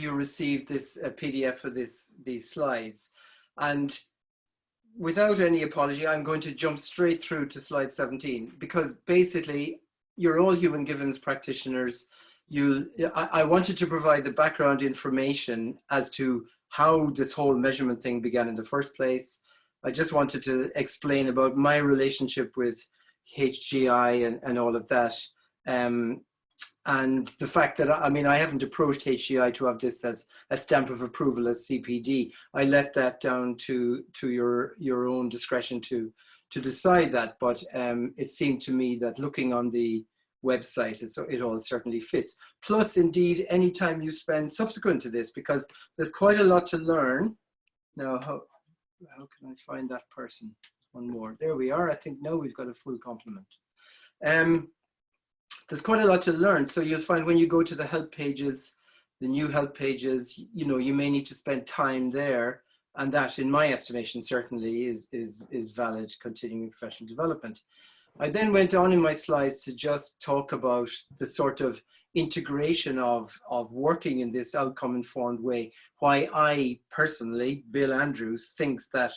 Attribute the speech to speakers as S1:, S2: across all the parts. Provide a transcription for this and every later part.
S1: you received this PDF of these slides. And without any apology, I'm going to jump straight through to slide 17, because basically you're all human givens practitioners. I wanted to provide the background information as to how this whole measurement thing began in the first place. I just wanted to explain about my relationship with HGI and all of that. And the fact that, I mean, I haven't approached HGI to have this as a stamp of approval as CPD. I let that down to your own discretion to decide that. But it seemed to me that looking on the website, it all certainly fits. Plus, indeed, any time you spend subsequent to this, because there's quite a lot to learn. Now, how can I find that person? One more. There we are. I think now we've got a full complement. There's quite a lot to learn. So you'll find when you go to the help pages, the new help pages, you know, you may need to spend time there. And that, in my estimation, certainly is valid continuing professional development. I then went on in my slides to just talk about the sort of integration of working in this outcome-informed way. Why I personally, Bill Andrews, thinks that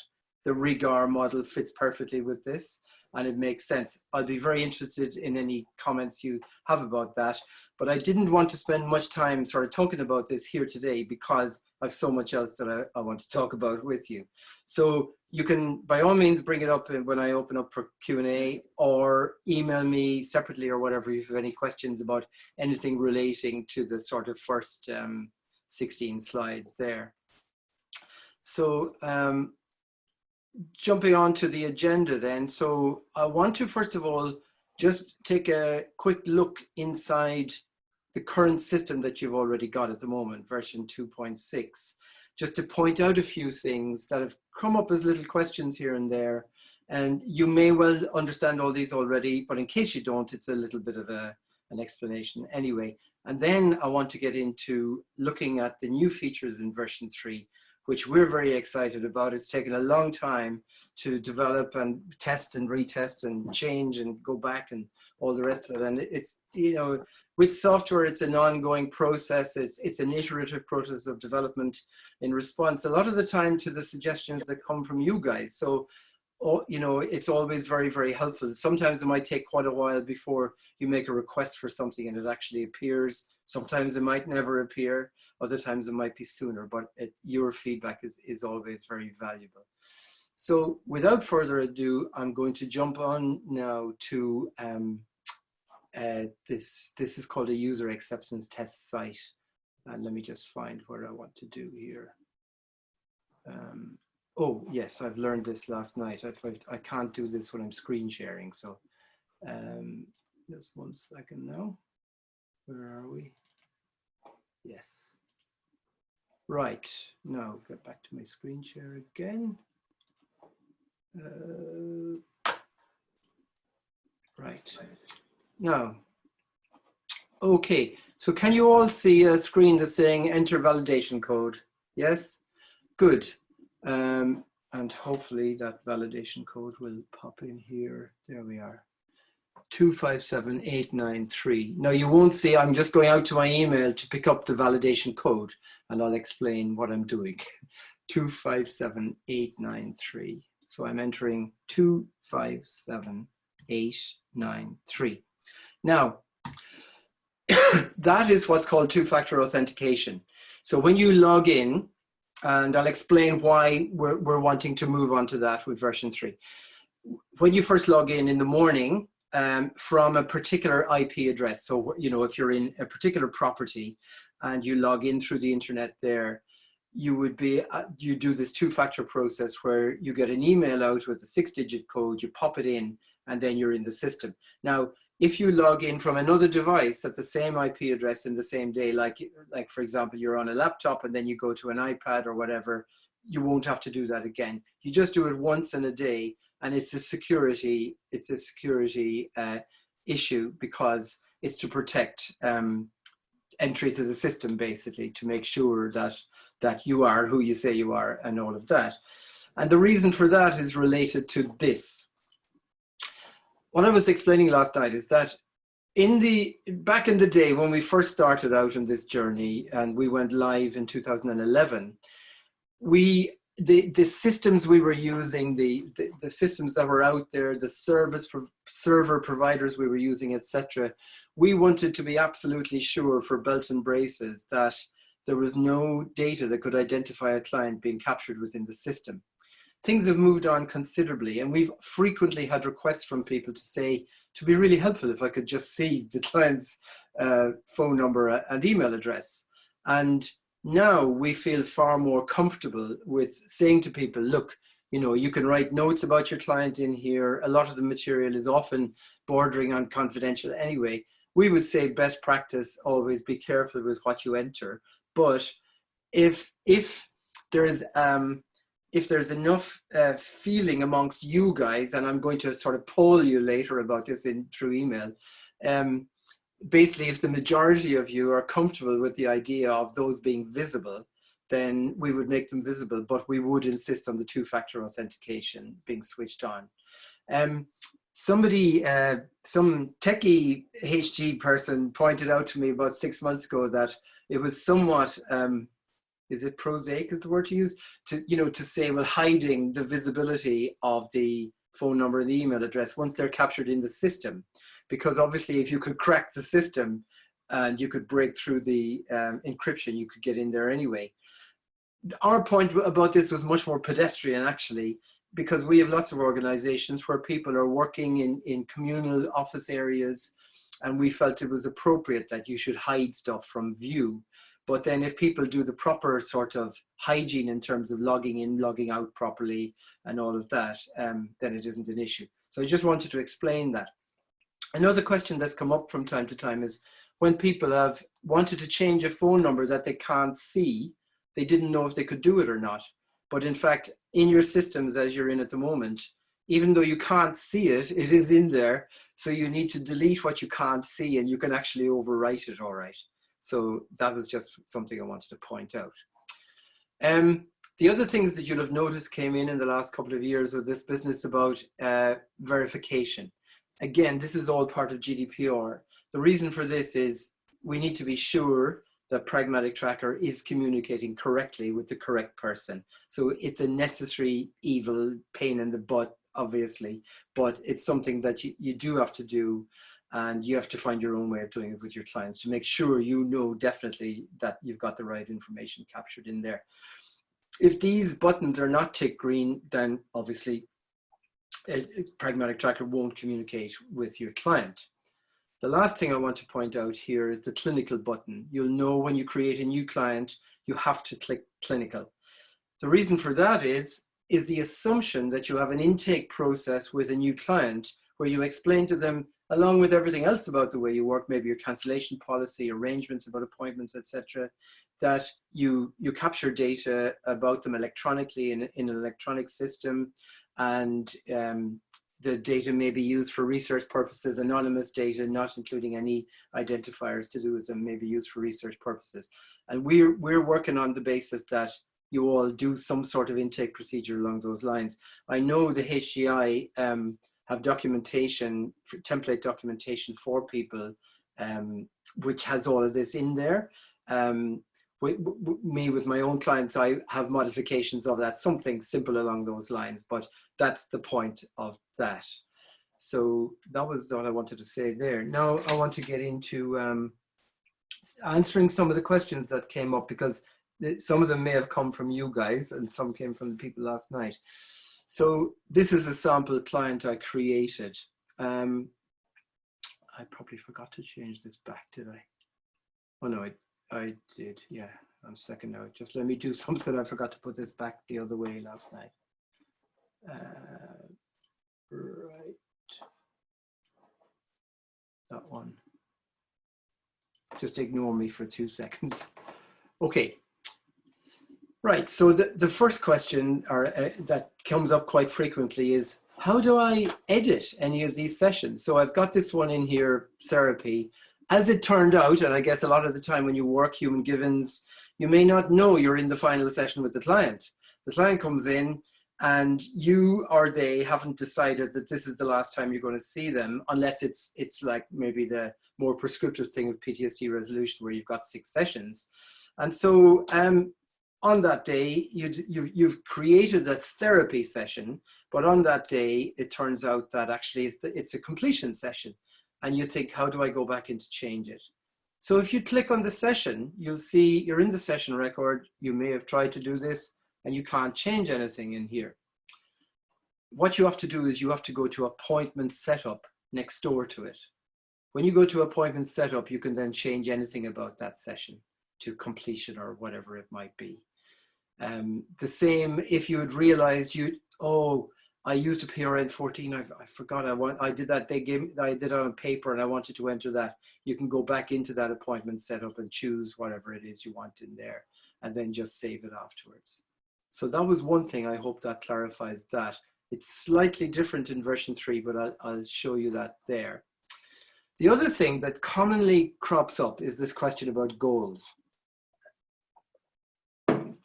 S1: the RIGAR model fits perfectly with this, and it makes sense. I'll be very interested in any comments you have about that, but I didn't want to spend much time sort of talking about this here today because I've so much else that I want to talk about with you. So you can, by all means, bring it up when I open up for Q&A, or email me separately or whatever if you have any questions about anything relating to the sort of first 16 slides there. So, jumping on to the agenda then. So I want to first of all just take a quick look inside the current system that you've already got at the moment, version 2.6, just to point out a few things that have come up as little questions here and there. And you may well understand all these already, but in case you don't, it's a little bit of an explanation anyway. And then I want to get into looking at the new features in version 3, which we're very excited about. It's taken a long time to develop and test and retest and change and go back and all the rest of it. And it's, you know, with software, it's an ongoing process. It's an iterative process of development in response a lot of the time to the suggestions that come from you guys. So, you know, it's always very, very helpful. Sometimes it might take quite a while before you make a request for something and it actually appears. Sometimes it might never appear. Other times it might be sooner, but your feedback is always very valuable. So without further ado, I'm going to jump on now to this is called a user acceptance test site. And let me just find what I want to do here. Oh, yes, I've learned this last night. I can't do this when I'm screen sharing. So just 1 second now. Where are we? Yes. Right, now get back to my screen share again. Right, now, okay. So can you all see a screen that's saying enter validation code? Yes, good. And hopefully that validation code will pop in here. There we are. 257893. Now you won't see, I'm just going out to my email to pick up the validation code and I'll explain what I'm doing. 257893. So I'm entering 257893. Now, that is what's called two-factor authentication. So when you log in, and I'll explain why we're wanting to move on to that with version 3. When you first log in the morning, from a particular IP address. So, you know, if you're in a particular property and you log in through the internet there, you would be, you do this two-factor process where you get an email out with a 6-digit code, you pop it in, and then you're in the system. Now, if you log in from another device at the same IP address in the same day, like for example, you're on a laptop and then you go to an iPad or whatever, you won't have to do that again. You just do it once in a day. And it's a security issue because it's to protect entry to the system, basically, to make sure that you are who you say you are and all of that. And the reason for that is related to this. What I was explaining last night is that Back in the day when we first started out on this journey and we went live in 2011, the systems we were using, the systems that were out there, the server providers we were using, etc., we wanted to be absolutely sure for belt and braces that there was no data that could identify a client being captured within the system. Things have moved on considerably, and we've frequently had requests from people to say, to be really helpful if I could just see the client's phone number and email address. And now we feel far more comfortable with saying to people, look, you know, you can write notes about your client in here. A lot of the material is often bordering on confidential anyway. We would say best practice, always be careful with what you enter. But if there's enough feeling amongst you guys, and I'm going to sort of poll you later about this through email, basically if the majority of you are comfortable with the idea of those being visible, then we would make them visible, but we would insist on the two-factor authentication being switched on. Some techie HG person pointed out to me about 6 months ago that it was somewhat, is it prosaic is the word to use, to say, well, hiding the visibility of the phone number and the email address once they're captured in the system. Because obviously if you could crack the system and you could break through the encryption, you could get in there anyway. Our point about this was much more pedestrian actually, because we have lots of organizations where people are working in communal office areas, and we felt it was appropriate that you should hide stuff from view. But then if people do the proper sort of hygiene in terms of logging in, logging out properly and all of that, then it isn't an issue. So I just wanted to explain that. Another question that's come up from time to time is when people have wanted to change a phone number that they can't see, they didn't know if they could do it or not. But in fact, in your systems as you're in at the moment, even though you can't see it, it is in there. So you need to delete what you can't see and you can actually overwrite it, all right. So that was just something I wanted to point out. The other things that you'll have noticed came in the last couple of years of this business about verification. Again, this is all part of GDPR. The reason for this is we need to be sure that Pragmatic Tracker is communicating correctly with the correct person. So it's a necessary evil, pain in the butt, obviously, but it's something that you do have to do, and you have to find your own way of doing it with your clients to make sure you know definitely that you've got the right information captured in there. If these buttons are not tick green, then obviously Pragmatic Tracker won't communicate with your client. The last thing I want to point out here is the clinical button. You'll know when you create a new client, you have to click clinical. The reason for that is the assumption that you have an intake process with a new client where you explain to them, along with everything else about the way you work, maybe your cancellation policy, arrangements about appointments, etc., that you capture data about them electronically in an electronic system, and the data may be used for research purposes. Anonymous data, not including any identifiers to do with them, may be used for research purposes. And we're working on the basis that you all do some sort of intake procedure along those lines. I know the HGI have documentation, template documentation for people, which has all of this in there. Me with my own clients, I have modifications of that, something simple along those lines, but that's the point of that. So that was what I wanted to say there. Now I want to get into answering some of the questions that came up, because some of them may have come from you guys and some came from the people last night. So this is a sample client I created. I probably forgot to change this back, did I? Oh no, I did, yeah. I'm second now. Just let me do something. I forgot to put this back the other way last night. Right. That one. Just ignore me for 2 seconds. Okay. Right, so the first question that comes up quite frequently is, how do I edit any of these sessions? So I've got this one in here, therapy. As it turned out, and I guess a lot of the time when you work human givens, you may not know you're in the final session with the client. The client comes in and you or they haven't decided that this is the last time you're going to see them, unless it's like maybe the more prescriptive thing of PTSD resolution where you've got 6 sessions. And so on that day, you've created a therapy session, but on that day, it turns out that actually it's a completion session. And you think, how do I go back in to change it? So if you click on the session, you'll see you're in the session record. You may have tried to do this and you can't change anything in here. What you have to do is you have to go to appointment setup next door to it. When you go to appointment setup, you can then change anything about that session to completion or whatever it might be. The same if you had realized I used a PRN 14. I forgot I did that. I did it on paper and I wanted to enter that. You can go back into that appointment setup and choose whatever it is you want in there and then just save it afterwards. So that was one thing. I hope that clarifies that. It's slightly different in version 3, but I'll show you that there. The other thing that commonly crops up is this question about goals.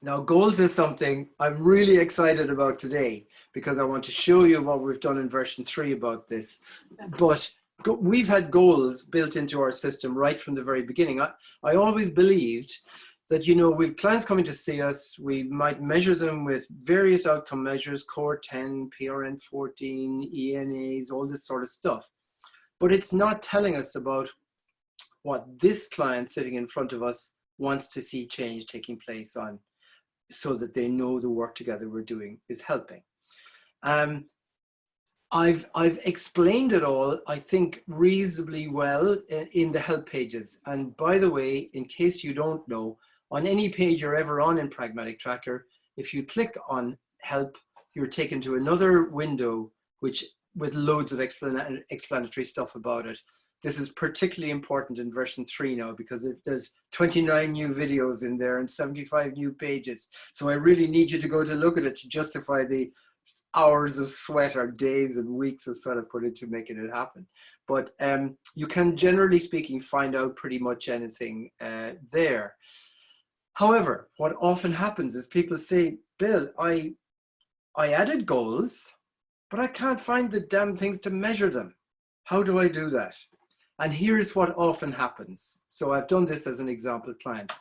S1: Now, goals is something I'm really excited about today because I want to show you what we've done in version 3 about this. But we've had goals built into our system right from the very beginning. I always believed that, you know, we've clients coming to see us, we might measure them with various outcome measures, Core 10, PRN 14, ENAs, all this sort of stuff. But it's not telling us about what this client sitting in front of us wants to see change taking place on, so that they know the work together we're doing is helping. I've explained it all, I think, reasonably well in the help pages. And by the way, in case you don't know, on any page you're ever on in Pragmatic Tracker, if you click on help, you're taken to another window with loads of explanatory stuff about it. This is particularly important in version 3 now because there's 29 new videos in there and 75 new pages. So I really need you to go to look at it to justify the hours of sweat or days and weeks of sweat I've put into making it happen. But you can, generally speaking, find out pretty much anything there. However, what often happens is people say, Bill, I added goals, but I can't find the damn things to measure them. How do I do that? And here's what often happens. So I've done this as an example client.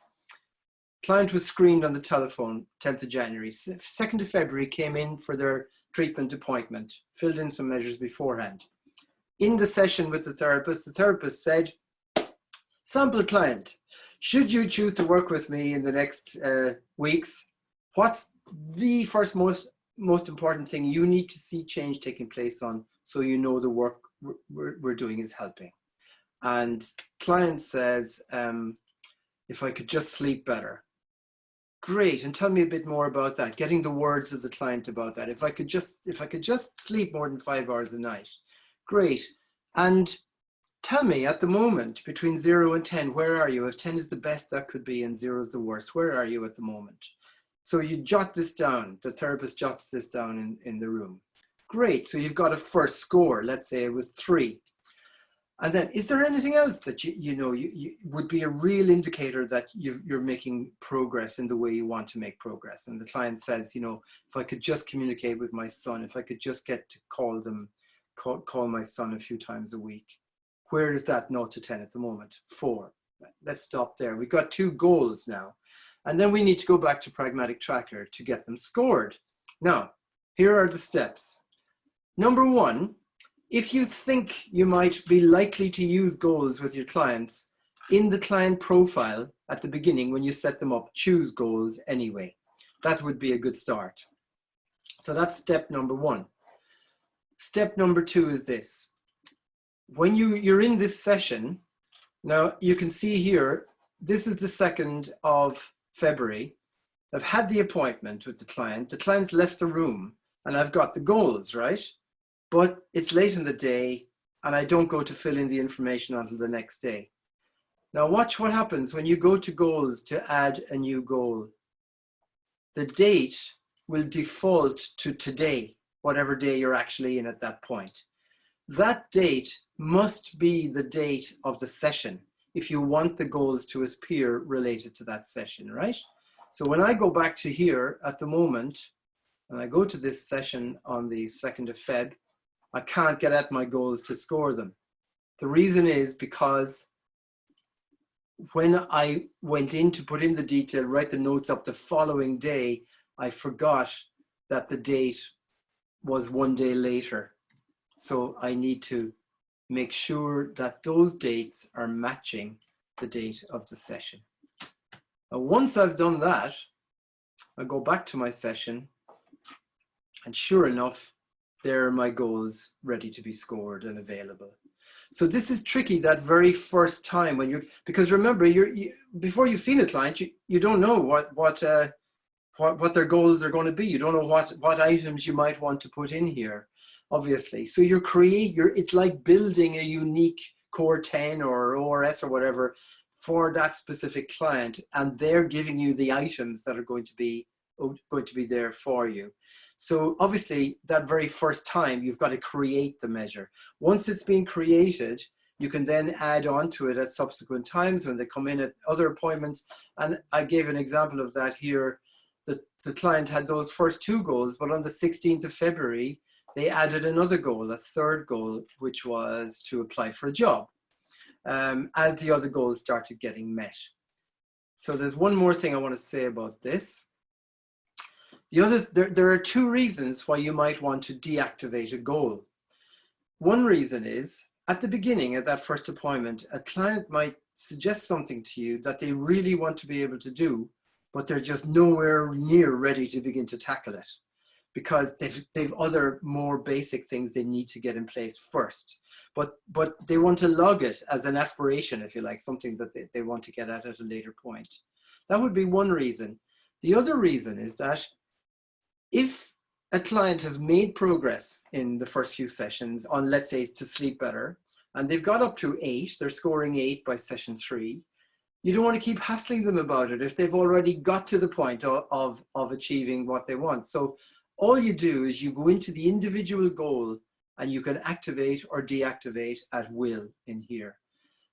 S1: Client was screened on the telephone, 10th of January. 2nd of February came in for their treatment appointment, filled in some measures beforehand. In the session with the therapist said, sample client, should you choose to work with me in the next weeks, what's the first most important thing you need to see change taking place on so you know the work we're doing is helping? And client says, if I could just sleep better. Great, and tell me a bit more about that. Getting the words as a client about that. If I could just sleep more than 5 hours a night. Great. And tell me at the moment, between 0 and 10, where are you? If 10 is the best that could be and 0 is the worst, where are you at the moment? So you jot this down. The therapist jots this down in the room. Great, so you've got a first score. Let's say it was 3. And then, is there anything else that you would be a real indicator that you're making progress in the way you want to make progress? And the client says, you know, if I could just communicate with my son, if I could just get to call my son a few times a week. Where is that 0 to 10 at the moment? 4. Let's stop there. We've got 2 goals now. And then we need to go back to Pragmatic Tracker to get them scored. Now, here are the steps. Number 1, if you think you might be likely to use goals with your clients, in the client profile at the beginning, when you set them up, choose goals anyway. That would be a good start. So that's step number 1. Step number 2 is this. When you're in this session, now you can see here, this is the 2nd of February. I've had the appointment with the client's left the room, and I've got the goals, right? But it's late in the day and I don't go to fill in the information until the next day. Now watch what happens when you go to goals to add a new goal. The date will default to today, whatever day you're actually in at that point. That date must be the date of the session if you want the goals to appear related to that session, right? So when I go back to here at the moment, and I go to this session on the 2nd of Feb, I can't get at my goals to score them. The reason is because when I went in to put in the detail, write the notes up the following day, I forgot that the date was 1 day later. So I need to make sure that those dates are matching the date of the session. Now, once I've done that, I go back to my session, and sure enough, there are my goals ready to be scored and available. So this is tricky that very first time when you're, because remember, before you've seen a client, you don't know what their goals are going to be. You don't know what items you might want to put in here, obviously. So it's like building a unique core 10 or ORS or whatever for that specific client, and they're giving you the items that are going to be there for you. So obviously that very first time you've got to create the measure. Once it's been created, you can then add on to it at subsequent times when they come in at other appointments. And I gave an example of that here. The client had those first 2 goals, but on the 16th of February, they added another goal, a third goal, which was to apply for a job, as the other goals started getting met. So there's one more thing I want to say about this. There are 2 reasons why you might want to deactivate a goal. One reason is, at the beginning of that first appointment, a client might suggest something to you that they really want to be able to do, but they're just nowhere near ready to begin to tackle it because they've other more basic things they need to get in place first. But they want to log it as an aspiration, if you like, something that they want to get at a later point. That would be one reason. The other reason is that if a client has made progress in the first few sessions on, let's say, to sleep better, and they've got up to 8, they're scoring 8 by session 3, you don't want to keep hassling them about it if they've already got to the point of achieving what they want. So all you do is you go into the individual goal and you can activate or deactivate at will in here.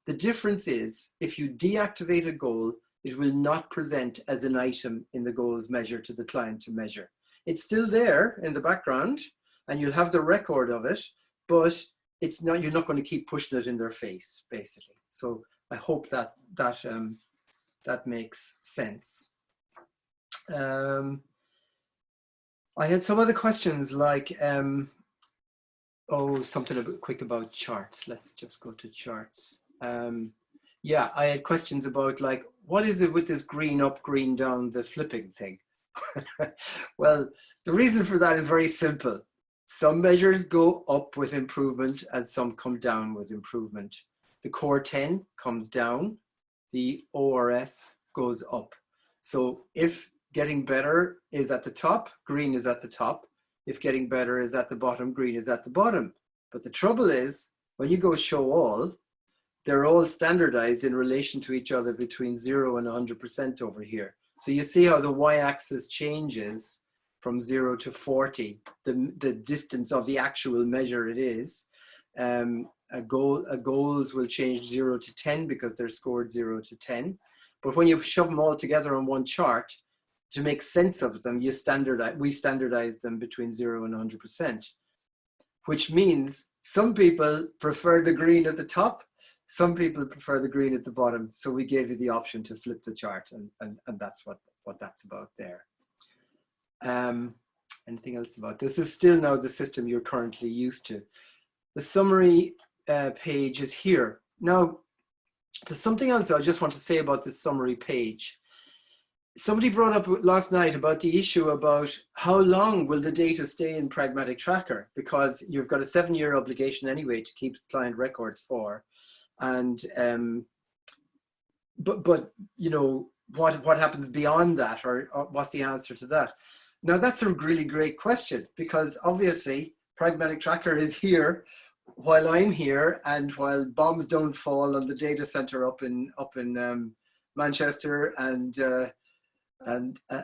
S1: The difference is if you deactivate a goal, it will not present as an item in the goals measure to the client to measure. It's still there in the background and you'll have the record of it, but it's not, you're not going to keep pushing it in their face, basically. So I hope that makes sense. I had some other questions like, something quick about charts. Let's just go to charts. Yeah, I had questions about like, what is it with this green up, green down, the flipping thing? Well, the reason for that is very simple. Some measures go up with improvement and some come down with improvement. The core 10 comes down, the ORS goes up. So if getting better is at the top, green is at the top. If getting better is at the bottom, green is at the bottom. But the trouble is, when you go show all, they're all standardized in relation to each other between 0 and 100% over here. So you see how the y-axis changes from 0 to 40, the distance of the actual measure it is. Goals will change 0 to 10 because they're scored 0 to 10. But when you shove them all together on one chart, to make sense of them, we standardize them between 0 and 100%, which means some people prefer the green at the top, some people prefer the green at the bottom. So we gave you the option to flip the chart, and that's what that's about there. Anything else about this? This is still now the system you're currently used to. The summary page is here. Now, there's something else I just want to say about this summary page. Somebody brought up last night about the issue about how long will the data stay in Pragmatic Tracker, because you've got a 7-year obligation anyway to keep client records for. And but you know, what happens beyond that, or what's the answer to that? Now that's a really great question, because obviously Pragmatic Tracker is here while I'm here, and while bombs don't fall on the data center up in Manchester and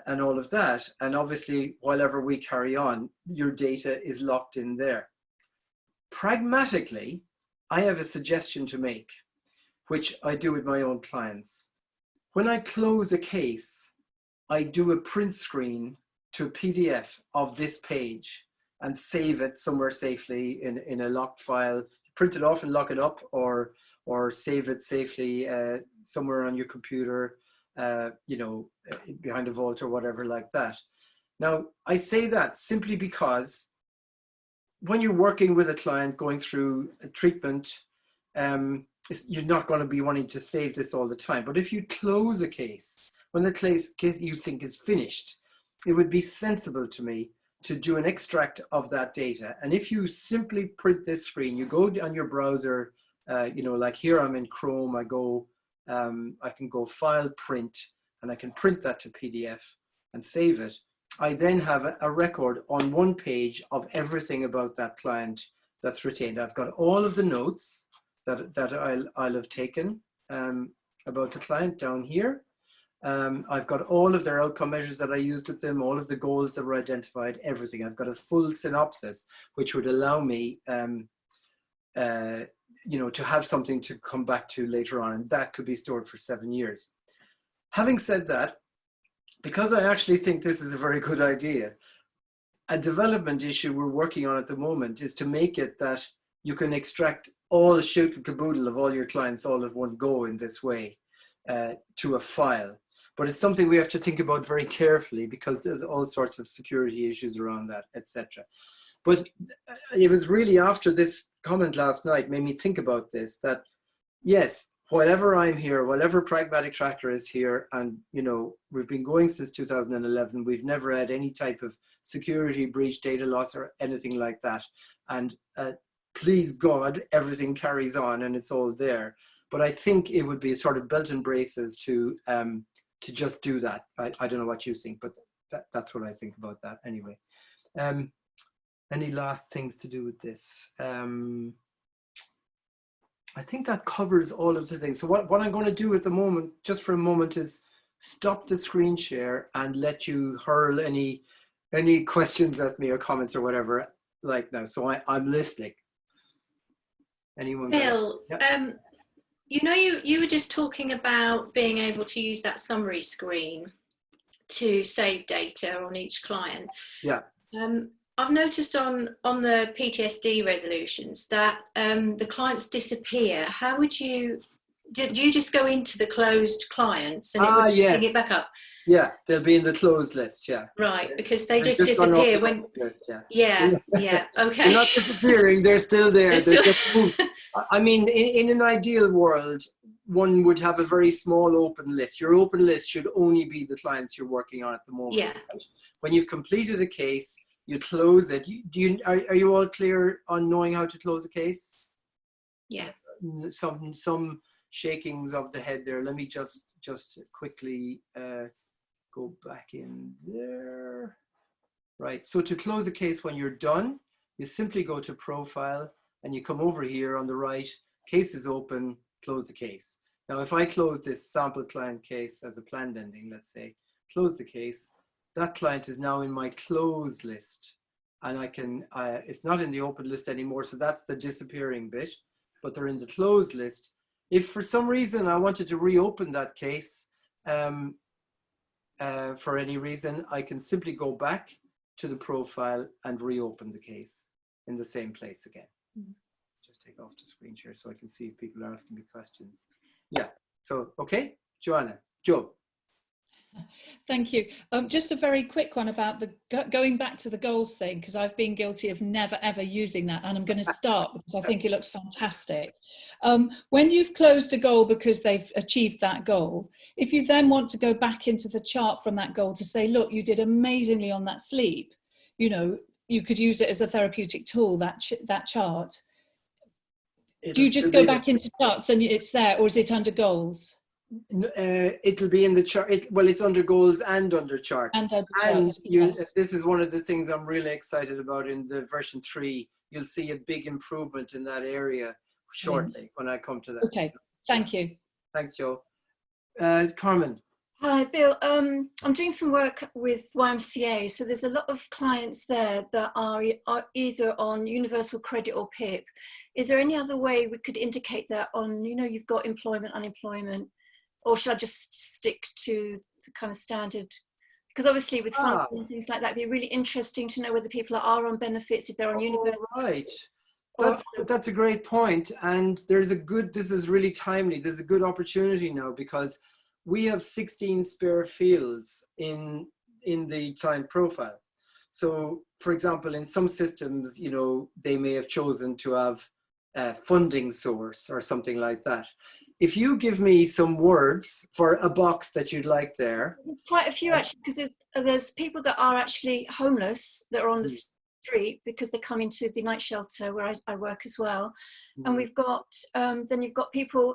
S1: all of that. And obviously, whenever we carry on, your data is locked in there. Pragmatically, I have a suggestion to make, which I do with my own clients. When I close a case, I do a print screen to a PDF of this page and save it somewhere safely in a locked file, print it off and lock it up, or save it safely somewhere on your computer, you know, behind a vault or whatever like that. Now, I say that simply because when you're working with a client going through a treatment, you're not going to be wanting to save this all the time. But if you close a case, when the case you think is finished, it would be sensible to me to do an extract of that data. And if you simply print this screen, you go on your browser, you know, like here I'm in Chrome, I can go File, Print, and I can print that to PDF and save it. I then have a record on one page of everything about that client that's retained. I've got all of the notes that I'll have taken about the client down here. I've got all of their outcome measures that I used with them, all of the goals that were identified, everything. I've got a full synopsis, which would allow me, you know, to have something to come back to later on, and that could be stored for 7 years. Having said that, because I actually think this is a very good idea, a development issue we're working on at the moment is to make it that you can extract all the shoot and caboodle of all your clients all at one go in this way to a file. But it's something we have to think about very carefully because there's all sorts of security issues around that, etc. But it was really after this comment last night made me think about this, that yes, whatever I'm here, whatever Pragmatic Tracker is here, and you know, we've been going since 2011, we've never had any type of security breach, data loss, or anything like that. And please God, everything carries on and it's all there. But I think it would be sort of belt and braces to just do that. I don't know what you think, but that's what I think about that anyway. Any last things to do with this? I think that covers all of the things. So what I'm going to do at the moment, just for a moment, is stop the screen share and let you hurl any questions at me or comments or whatever like now. So I'm listening. Anyone?
S2: Bill,
S1: yeah.
S2: you know, you were just talking about being able to use that summary screen to save data on each client.
S1: Yeah.
S2: I've noticed on the PTSD resolutions that the clients disappear. How would do you just go into the closed clients and it would
S1: yes.
S2: pick it back up?
S1: Yeah, they'll be in the closed list, yeah.
S2: Right, because they just disappear when...
S1: List,
S2: yeah, okay.
S1: They're not disappearing, they're still there.
S2: They're still...
S1: just moved. I mean, in an ideal world, one would have a very small open list. Your open list should only be the clients you're working on at the moment.
S2: Yeah.
S1: Right? When you've completed a case, you close it. Are you all clear on knowing how to close a case?
S2: Yeah.
S1: Some shakings of the head there. Let me just quickly go back in there. Right, so to close a case when you're done, you simply go to Profile and you come over here on the right, case is open, close the case. Now, if I close this sample client case as a planned ending, let's say, close the case, that client is now in my closed list. And I can, it's not in the open list anymore, so that's the disappearing bit, but they're in the closed list. If for some reason I wanted to reopen that case, for any reason, I can simply go back to the profile and reopen the case in the same place again. Mm-hmm. Just take off the screen share so I can see if people are asking me questions. Yeah, so, okay, Joe.
S3: Thank you. Just a very quick one about the going back to the goals thing, because I've been guilty of never ever using that, and I'm going to start because I think it looks fantastic. When you've closed a goal because they've achieved that goal, if you then want to go back into the chart from that goal to say, look, you did amazingly on that sleep, you know, you could use it as a therapeutic tool, that chart. Do you just go back into charts and it's there, or is it under goals?
S1: It'll be in the chart. Well, it's under goals and under charts. And yes. This is one of the things I'm really excited about in the version 3. You'll see a big improvement in that area shortly when I come to that.
S3: Okay, thank you.
S1: Thanks, Joe. Carmen.
S4: Hi, Bill. I'm doing some work with YMCA. So there's a lot of clients there that are either on Universal Credit or PIP. Is there any other way we could indicate that on, you know, you've got employment, unemployment, or should I just stick to the kind of standard Because obviously with funding
S1: Ah,
S4: and things like that, it'd be really interesting to know whether people are on benefits, if they're on universal.
S1: right.
S4: Or,
S1: That's a great point. And there's a good, this is really timely. There's a good opportunity now because we have 16 spare fields in the client profile. So for example, in some systems, you know, they may have chosen to have a funding source or something like that. If you give me some words for a box that you'd like there.
S4: It's quite a few actually, because there's people that are actually homeless that are on the street because they come into the night shelter where I work as well. And we've got, then you've got people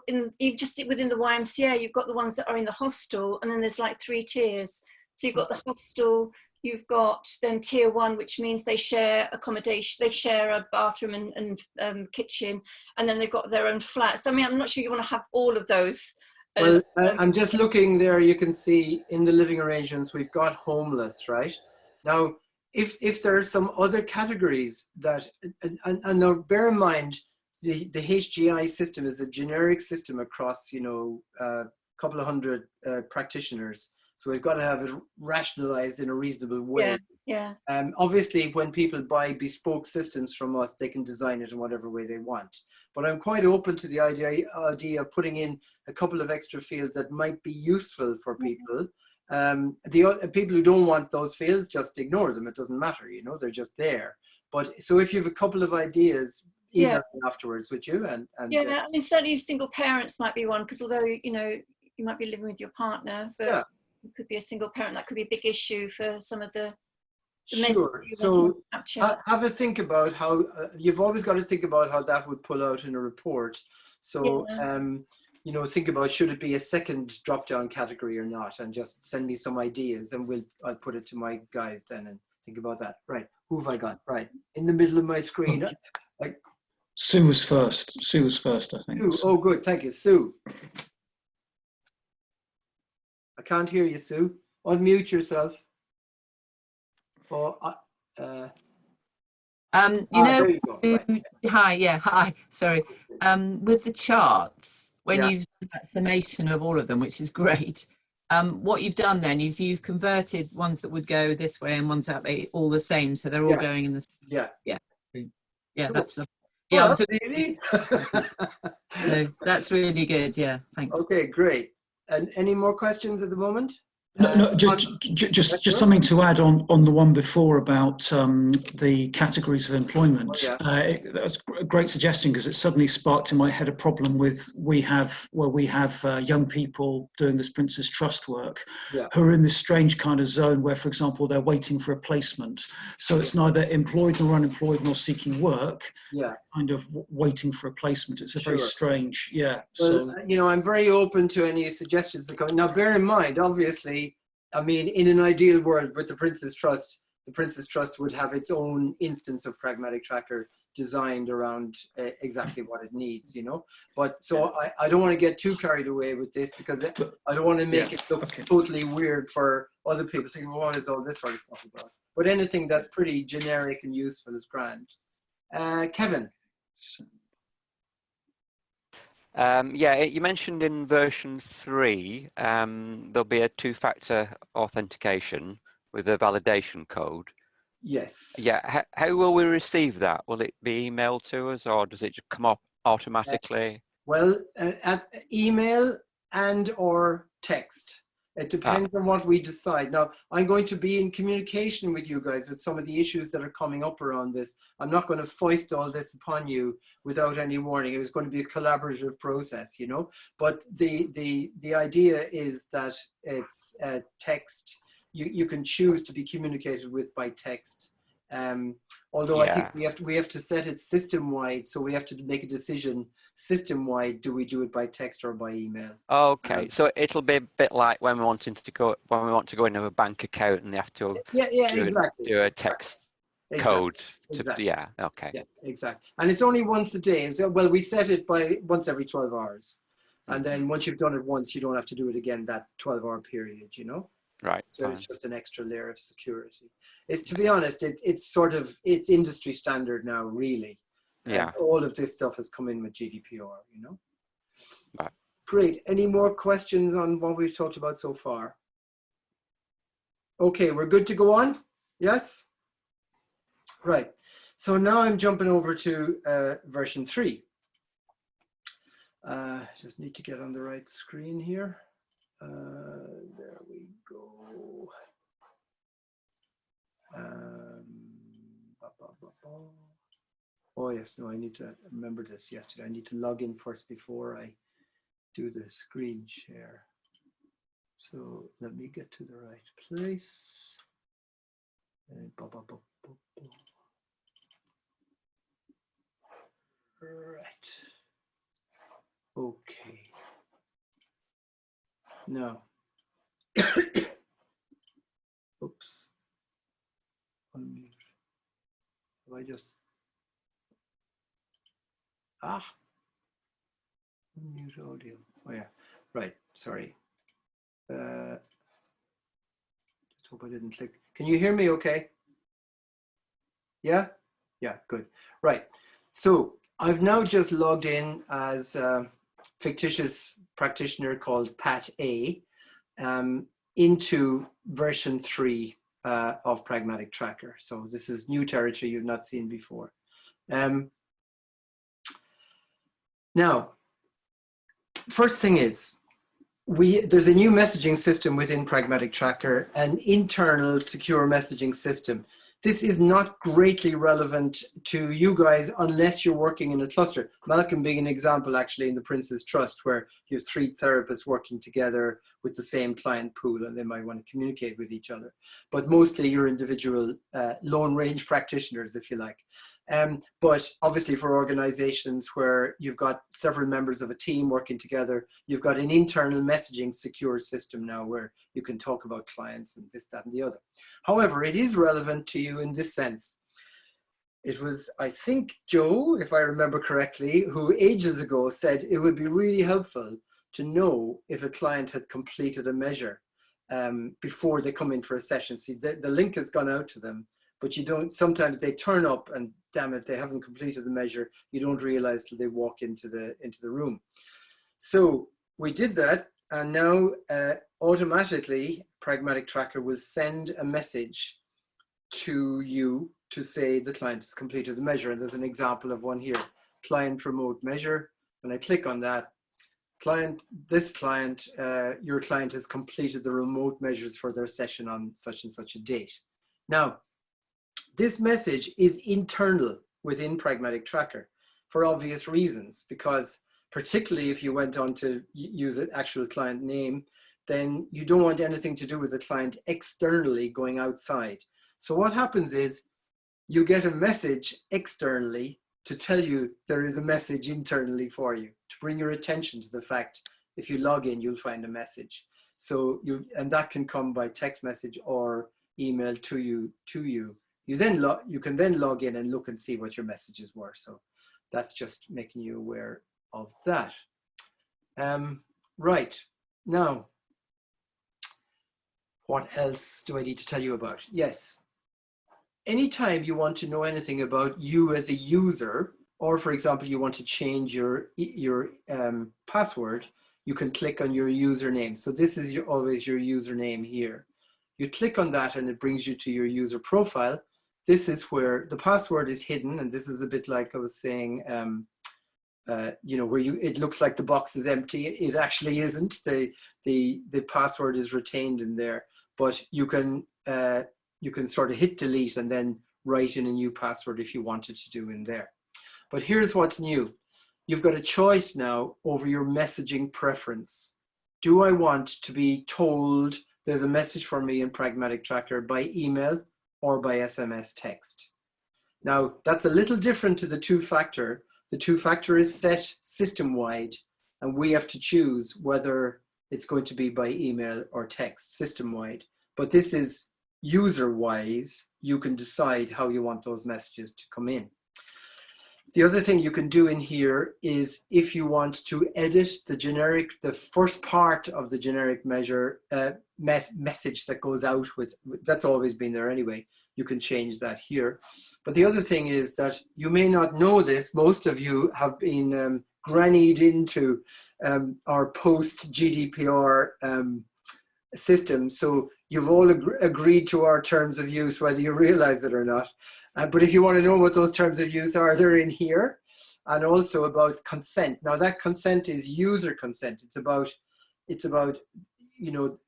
S4: just within the YMCA, you've got the ones that are in the hostel, and then there's like 3 tiers. So you've got the hostel, you've got then tier 1, which means they share accommodation, they share a bathroom and kitchen, and then they've got their own flat. So I mean, I'm not sure you want to have all of those.
S1: Well, I'm just looking there, you can see in the living arrangements, we've got homeless, right? Now, if there are some other categories that, and now bear in mind, the HGI system is a generic system across, you know, a couple of hundred practitioners. So we've got to have it rationalized in a reasonable way.
S4: Yeah.
S1: Obviously, when people buy bespoke systems from us, they can design it in whatever way they want. But I'm quite open to the idea of putting in a couple of extra fields that might be useful for people. The people who don't want those fields, just ignore them. It doesn't matter, you know, they're just there. But so if you have a couple of ideas, email me afterwards with you. And
S4: I mean, certainly single parents might be one, because although, you know, you might be living with your partner, but it could be a single parent. That could be a big issue for some of the
S1: sure. So have a think about how you've always got to think about how that would pull out in a report. So you know, think about, should it be a second drop down category or not, and just send me some ideas, and I'll put it to my guys then and think about that. Right, who have I got? Right in the middle of my screen.
S5: Sue was first. Sue was first, I think.
S1: Sue. Oh, good, thank you, Sue. I can't hear you, Sue. Unmute yourself. Oh,
S6: you know,
S1: there you go. Right.
S6: hi, sorry. With the charts, when you've done that summation of all of them, which is great, what you've done then, you've converted ones that would go this way and ones that way all the same, so they're all going in the cool. That's lovely.
S1: Well, that's easy.
S6: So that's really good. Yeah, thanks.
S1: Okay, great. And any more questions at the moment?
S5: No, just something to add on the one before about the categories of employment. That was a great suggestion, because it suddenly sparked in my head a problem with we have young people doing this Prince's Trust work who are in this strange kind of zone where, for example, they're waiting for a placement. So it's neither employed nor unemployed nor seeking work. Kind of waiting for a placement. It's a very strange. Well,
S1: so you know, I'm very open to any suggestions that come. Now, bear in mind, obviously, I mean, in an ideal world with the Prince's Trust would have its own instance of Pragmatic Tracker designed around exactly what it needs, you know. But so I don't want to get too carried away with this, because I don't want to make it look totally weird for other people saying, well, what is all this sort of stuff about? But anything that's pretty generic and useful is grand. Kevin.
S7: You mentioned in version 3 there'll be a 2-factor authentication with a validation code.
S1: Yes.
S7: Yeah. How will we receive that? Will it be emailed to us, or does it just come up automatically?
S1: Well, at email and or text. It depends on what we decide. Now, I'm going to be in communication with you guys with some of the issues that are coming up around this. I'm not going to foist all this upon you without any warning. It was going to be a collaborative process, you know. But the idea is that it's text. You can choose to be communicated with by text. Although I think we have to set it system-wide, so we have to make a decision system-wide. Do we do it by text or by email?
S7: Okay, so it'll be a bit like when we want to go into a bank account and they have to do a text code.
S1: Exactly.
S7: Yeah,
S1: exactly. And it's only once a day. So, well, we set it by once every 12 hours, and then once you've done it once, you don't have to do it again that 12-hour period. You know.
S7: Right.
S1: So it's just an extra layer of security. It's, to be honest, it's industry standard now, really.
S7: Yeah.
S1: All of this stuff has come in with GDPR, you know.
S7: Right.
S1: Great. Any more questions on what we've talked about so far? Okay, we're good to go on? Yes? Right. So now I'm jumping over to version 3. Just need to get on the right screen here. There we go. Oh yes, no, I need to remember this yesterday. I need to log in first before I do the screen share. So let me get to the right place. Right. Okay. Now, oops. Unmute. Have I just unmute audio? Oh yeah. Right. Sorry. Just hope I didn't click. Can you hear me okay? Yeah? Yeah, good. Right. So I've now just logged in as a fictitious practitioner called Pat A into version 3 of Pragmatic Tracker. So this is new territory you've not seen before. Now, first thing is, there's a new messaging system within Pragmatic Tracker, an internal secure messaging system. This is not greatly relevant to you guys unless you're working in a cluster. Malcolm being an example actually in the Prince's Trust, where you have 3 therapists working together with the same client pool and they might want to communicate with each other. But mostly you're individual lone range practitioners, if you like. But obviously for organizations where you've got several members of a team working together, you've got an internal messaging secure system now where you can talk about clients and this, that, and the other. However, it is relevant to you in this sense. It was, I think, Joe, if I remember correctly, who ages ago said it would be really helpful to know if a client had completed a measure before they come in for a session. See, the link has gone out to them, but you don't, sometimes they turn up and damn it, they haven't completed the measure. You don't realize till they walk into the room. So we did that, and now automatically Pragmatic Tracker will send a message to you to say the client has completed the measure. And there's an example of one here, client remote measure. When I click on that, your client has completed the remote measures for their session on such and such a date. Now, this message is internal within Pragmatic Tracker for obvious reasons, because particularly if you went on to use an actual client name, then you don't want anything to do with the client externally going outside. So what happens is you get a message externally to tell you there is a message internally for you, to bring your attention to the fact if you log in, you'll find a message. So and that can come by text message or email to you. You can then log in and look and see what your messages were. So that's just making you aware of that. Right, now, what else do I need to tell you about? Yes, anytime you want to know anything about you as a user, or for example, you want to change your password, you can click on your username. So this is always your username here. You click on that and it brings you to your user profile. This is where the password is hidden, and this is a bit like I was saying, you know, where it looks like the box is empty. It actually isn't. The password is retained in there, but you can sort of hit delete and then write in a new password if you wanted to do in there. But here's what's new. You've got a choice now over your messaging preference. Do I want to be told there's a message for me in Pragmatic Tracker by email or by SMS text? Now, that's a little different to the 2-factor. The 2-factor is set system-wide, and we have to choose whether it's going to be by email or text system-wide. But this is user-wise. You can decide how you want those messages to come in. The other thing you can do in here is if you want to edit the first part of the generic measure message that goes out with, that's always been there anyway, you can change that here. But the other thing is that you may not know this, most of you have been grannied into our post-GDPR system. So you've all agreed to our terms of use, whether you realize it or not. But if you want to know what those terms of use are, they're in here. And also about consent. Now that consent is user consent. It's about, you know,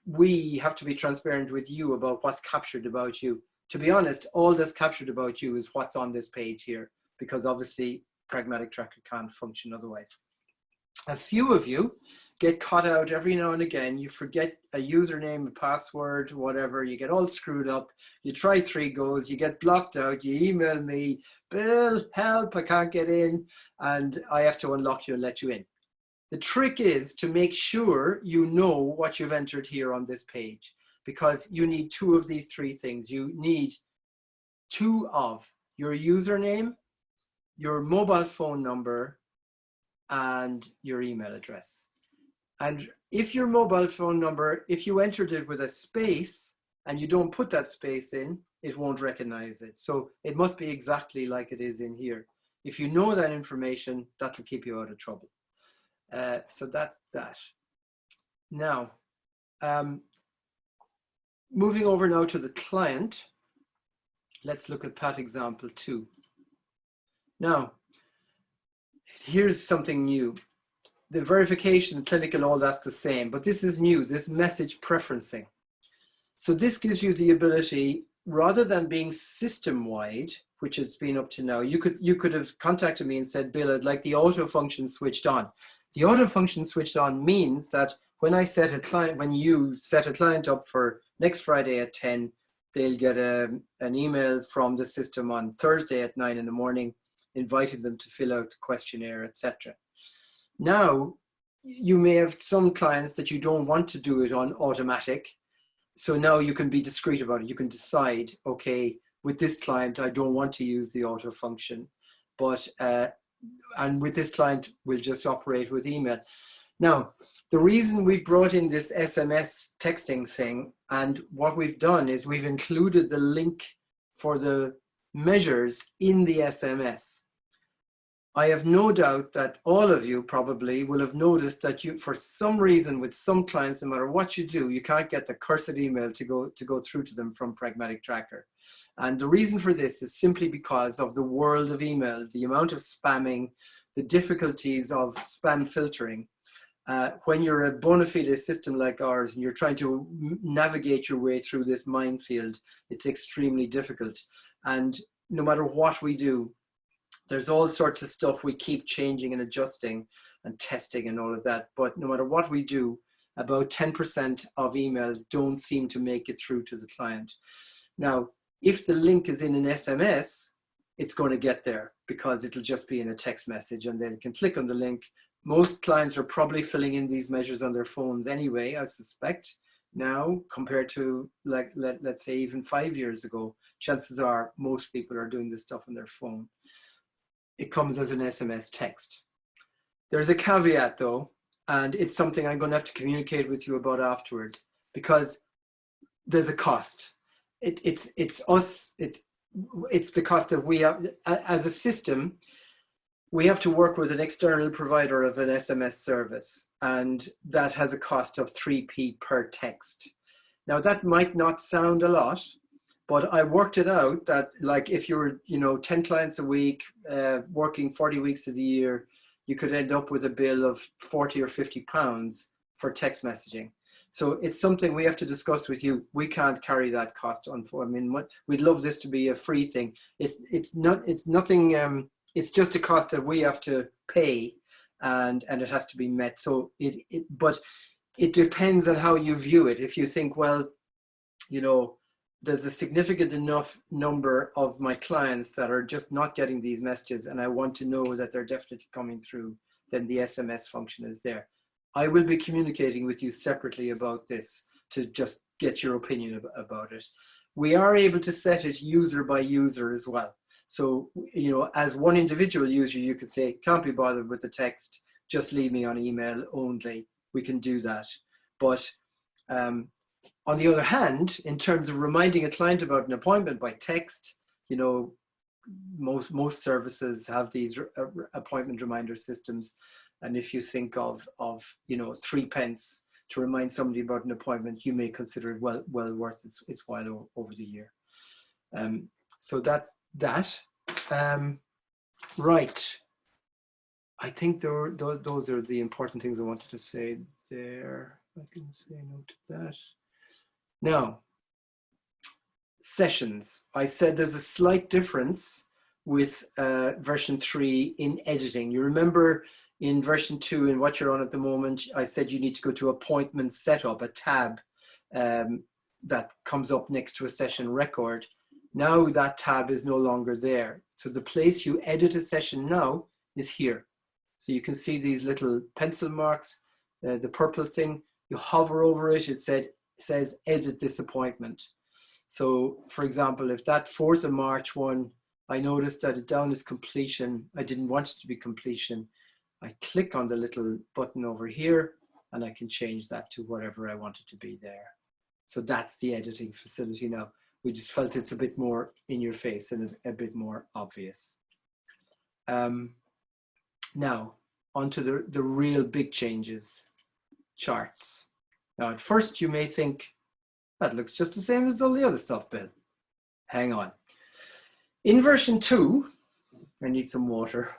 S1: we have to be transparent with you about what's captured about you. To be honest, all that's captured about you is what's on this page here, because obviously Pragmatic Tracker can't function otherwise. A few of you get caught out every now and again. You forget a username, a password, whatever. You get all screwed up. You try 3 goes, you get blocked out. You email me, Bill, help, I can't get in. And I have to unlock you and let you in. The trick is to make sure you know what you've entered here on this page, because you need 2 of these 3 things. You need 2 of your username, your mobile phone number, and your email address. And if your mobile phone number, if you entered it with a space and you don't put that space in, it won't recognize it. So it must be exactly like it is in here. If you know that information, that'll keep you out of trouble. So that's that. Now, moving over now to the client, let's look at Pat example 2. Now, here's something new. The verification, clinical, all that's the same, but this is new, this message preferencing. So this gives you the ability, rather than being system-wide, which it's been up to now, you could have contacted me and said, Bill, I'd like the auto function switched on. The auto function switched on means that when I set a client, when you set a client up for next Friday at 10, they'll get an email from the system on Thursday at 9 in the morning, inviting them to fill out the questionnaire, etc. Now, you may have some clients that you don't want to do it on automatic. So now you can be discreet about it. You can decide, okay, with this client, I don't want to use the auto function, but, and with this client, we'll just operate with email. Now, the reason we brought in this SMS texting thing, and what we've done is we've included the link for the measures in the SMS. I have no doubt that all of you probably will have noticed that you, for some reason, with some clients, no matter what you do, you can't get the cursed email to go through to them from Pragmatic Tracker. And the reason for this is simply because of the world of email, the amount of spamming, the difficulties of spam filtering. When you're a bona fide system like ours and you're trying to navigate your way through this minefield, it's extremely difficult. And no matter what we do, there's all sorts of stuff we keep changing and adjusting and testing and all of that. But no matter what we do, about 10% of emails don't seem to make it through to the client. Now, if the link is in an SMS, it's going to get there because it'll just be in a text message and they can click on the link. Most clients are probably filling in these measures on their phones anyway, I suspect, now compared to, like, let's say even 5 years ago. Chances are most people are doing this stuff on their phone. It comes as an SMS text. There's a caveat though, and it's something I'm going to have to communicate with you about afterwards, because there's a cost. It's the cost that we have as a system. We have to work with an external provider of an SMS service, and that has a cost of 3p per text. Now that might not sound a lot, but I worked it out that, like, if you're, 10 clients a week, working 40 weeks of the year, you could end up with a bill of 40 or 50 pounds for text messaging. So it's something we have to discuss with you. We can't carry that cost on. I mean, we'd love this to be a free thing. It's nothing. It's just a cost that we have to pay, and it has to be met. So but it depends on how you view it. If you think, well, there's a significant enough number of my clients that are just not getting these messages, and I want to know that they're definitely coming through, then the SMS function is there. I will be communicating with you separately about this to just get your opinion about it. We are able to set it user by user as well. So, as one individual user, you could say, can't be bothered with the text, just leave me on email only. We can do that. But on the other hand, in terms of reminding a client about an appointment by text, most services have these appointment reminder systems. And if you think of 3 pence to remind somebody about an appointment, you may consider it well worth its while over the year. So that's that. Right. I think those are the important things I wanted to say there. I can say no to that. Now, sessions. I said there's a slight difference with version 3 in editing. You remember in version 2, in what you're on at the moment, I said you need to go to appointment setup, a tab that comes up next to a session record. Now that tab is no longer there. So the place you edit a session now is here. So you can see these little pencil marks, the purple thing. You hover over it, it says edit this appointment. So for example, if that 4th of March one, I noticed that it down as completion, I didn't want it to be completion. I click on the little button over here and I can change that to whatever I want it to be there. So that's the editing facility now. We just felt it's a bit more in your face and a bit more obvious. Now, onto the real big changes, charts. Now, at first you may think, that looks just the same as all the other stuff, Bill. Hang on. In version 2, I need some water.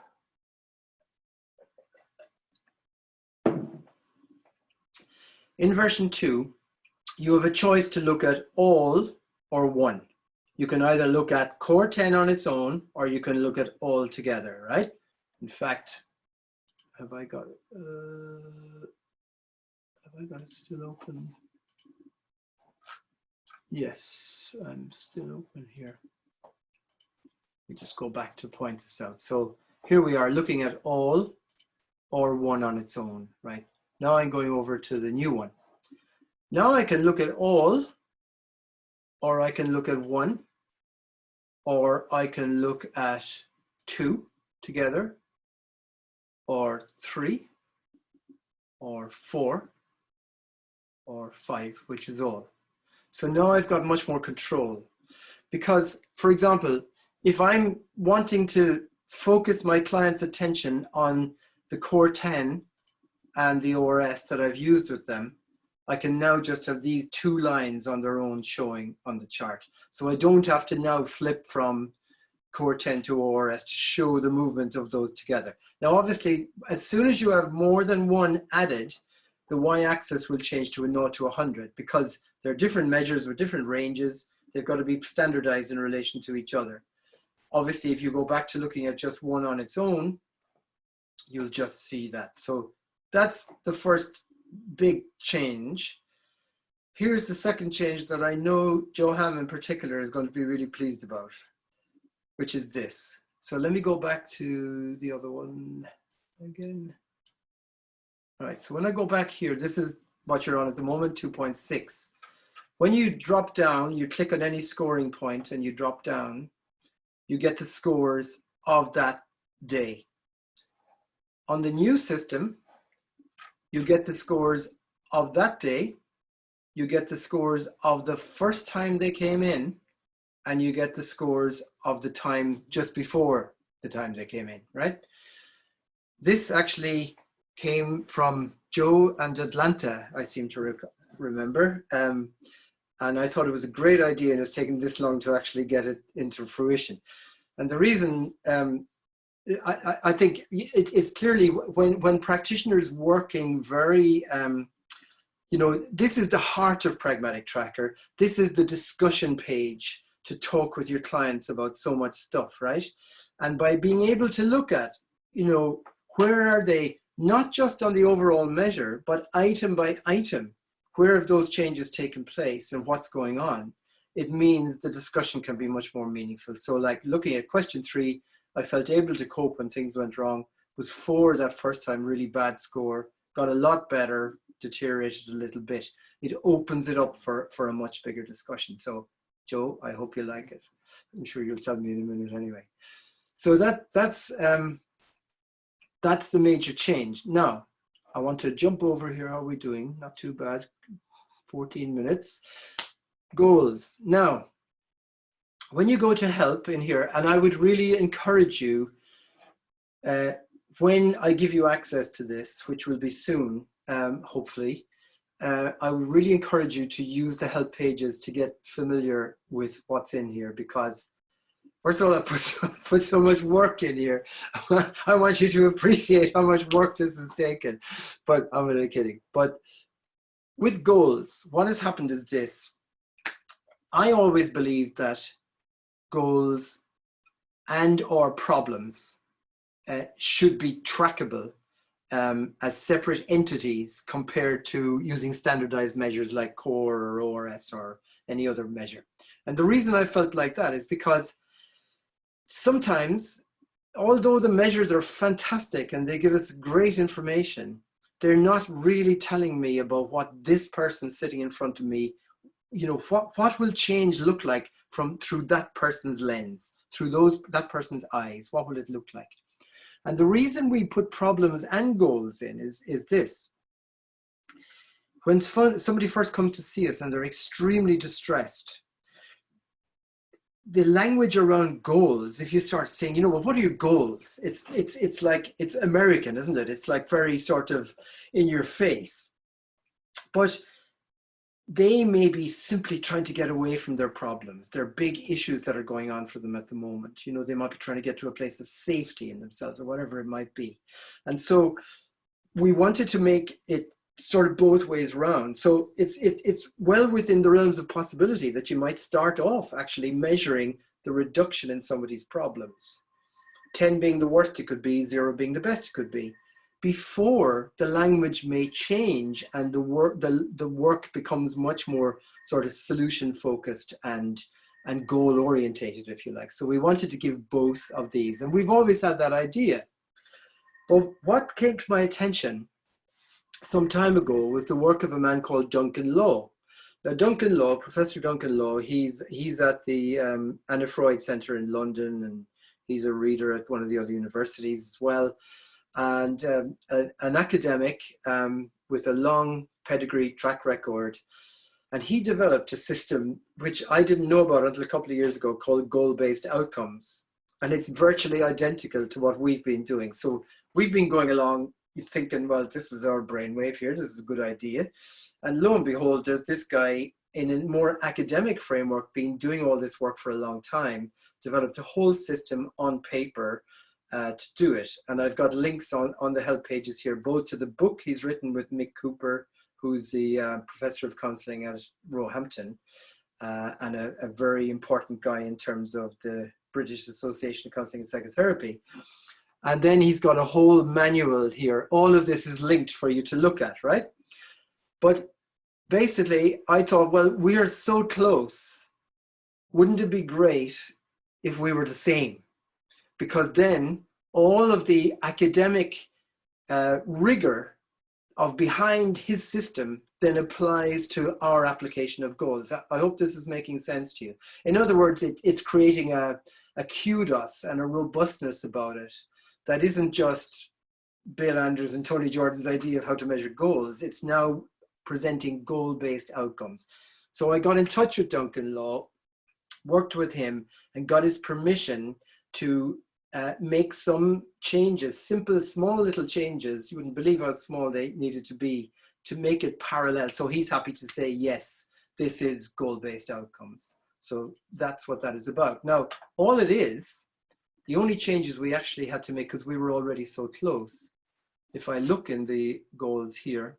S1: In version 2, you have a choice to look at all or one. You can either look at core 10 on its own, or you can look at all together, right? In fact, have I got it still open? Yes, I'm still open here. We just go back to point this out. So here we are looking at all or one on its own, right? Now I'm going over to the new one. Now I can look at all, or I can look at one, or I can look at 2 together, or 3, or 4, or 5, which is all. So now I've got much more control. Because, for example, if I'm wanting to focus my client's attention on the core 10 and the ORS that I've used with them, I can now just have these 2 lines on their own showing on the chart. So I don't have to now flip from core 10 to ORS to show the movement of those together. Now, obviously, as soon as you have more than one added, the y-axis will change to a 0 to 100 because they're different measures with different ranges. They've got to be standardized in relation to each other. Obviously, if you go back to looking at just one on its own, you'll just see that. So that's the first big change. Here's the second change that I know Johan in particular is going to be really pleased about, which is this. So let me go back to the other one again. All right, so when I go back here, this is what you're on at the moment, 2.6. When you drop down, you click on any scoring point and you drop down, you get the scores of that day. On the new system, you get the scores of that day, you get the scores of the first time they came in, and you get the scores of the time just before the time they came in, right? This actually came from Joe and Atlanta, I seem to remember. And I thought it was a great idea, and it's taken this long to actually get it into fruition. And the reason, I think it's clearly when practitioners working very, you know, this is the heart of Pragmatic Tracker. This is the discussion page to talk with your clients about so much stuff, right? And by being able to look at, you know, where are they, not just on the overall measure, but item by item, where have those changes taken place and what's going on, it means the discussion can be much more meaningful. So like looking at question 3, I felt able to cope when things went wrong. Was 4 that first time, really bad score, got a lot better, deteriorated a little bit. It opens it up for a much bigger discussion. So Joe, I hope you like it. I'm sure you'll tell me in a minute anyway. So that's the major change. Now, I want to jump over here. How are we doing? Not too bad. 14 minutes. Goals. Now, when you go to help in here, and I would really encourage you, when I give you access to this, which will be soon, hopefully, I would really encourage you to use the help pages to get familiar with what's in here, because first of all, I put so much work in here. I want you to appreciate how much work this has taken, but I'm really kidding. But with goals, what has happened is this. I always believed that goals and or problems should be trackable as separate entities compared to using standardized measures like CORE or ORS or any other measure. And the reason I felt like that is because sometimes, although the measures are fantastic and they give us great information, they're not really telling me about what this person sitting in front of me, you know, what will change look like through that person's lens, through that person's eyes. What will it look like? And the reason we put problems and goals in is this. When somebody first comes to see us and they're extremely distressed, the language around goals, if you start saying, you know, well, what are your goals? It's like, it's American, isn't it? It's like very sort of in your face. But they may be simply trying to get away from their problems. There are big issues that are going on for them at the moment. You know, they might be trying to get to a place of safety in themselves or whatever it might be. And so we wanted to make it sort of both ways round. So it's well within the realms of possibility that you might start off actually measuring the reduction in somebody's problems. 10 being the worst it could be, 0 being the best it could be, before the language may change and the work becomes much more sort of solution focused and goal orientated, if you like. So we wanted to give both of these, and we've always had that idea. But what came to my attention some time ago was the work of a man called Duncan Law. Now, Duncan Law, Professor Duncan Law, he's at the Anna Freud Centre in London, and he's a reader at one of the other universities as well, and an academic with a long pedigree track record. And he developed a system which I didn't know about until a couple of years ago called goal-based outcomes. And it's virtually identical to what we've been doing. So we've been going along thinking, well, this is our brainwave here, this is a good idea. And lo and behold, there's this guy in a more academic framework been doing all this work for a long time, developed a whole system on paper to do it. And I've got links on the help pages here, both to the book he's written with Mick Cooper, who's the professor of counselling at Roehampton, and a very important guy in terms of the British Association of Counselling and Psychotherapy. And then he's got a whole manual here. All of this is linked for you to look at, right? But basically, I thought, well, we are so close. Wouldn't it be great if we were the same? Because then all of the academic rigor of behind his system then applies to our application of goals. I hope this is making sense to you. In other words, it's creating a kudos and a robustness about it that isn't just Bill Andrews and Tony Jordan's idea of how to measure goals. It's now presenting goal-based outcomes. So I got in touch with Duncan Law, worked with him, and got his permission to make some changes, simple, small little changes. You wouldn't believe how small they needed to be to make it parallel. So he's happy to say, yes, this is goal-based outcomes. So that's what that is about. Now, all it is, the only changes we actually had to make, because we were already so close, if I look in the goals here,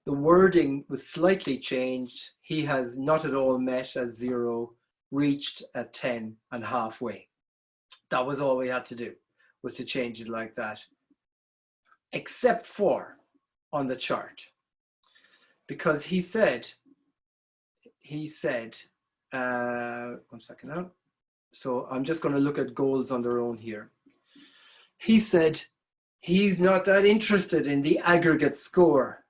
S1: the wording was slightly changed. He has not at all met at 0, reached at 10, and halfway. That was all we had to do, was to change it like that, except for on the chart. Because he said, one second now. So I'm just going to look at goals on their own here. He said he's not that interested in the aggregate score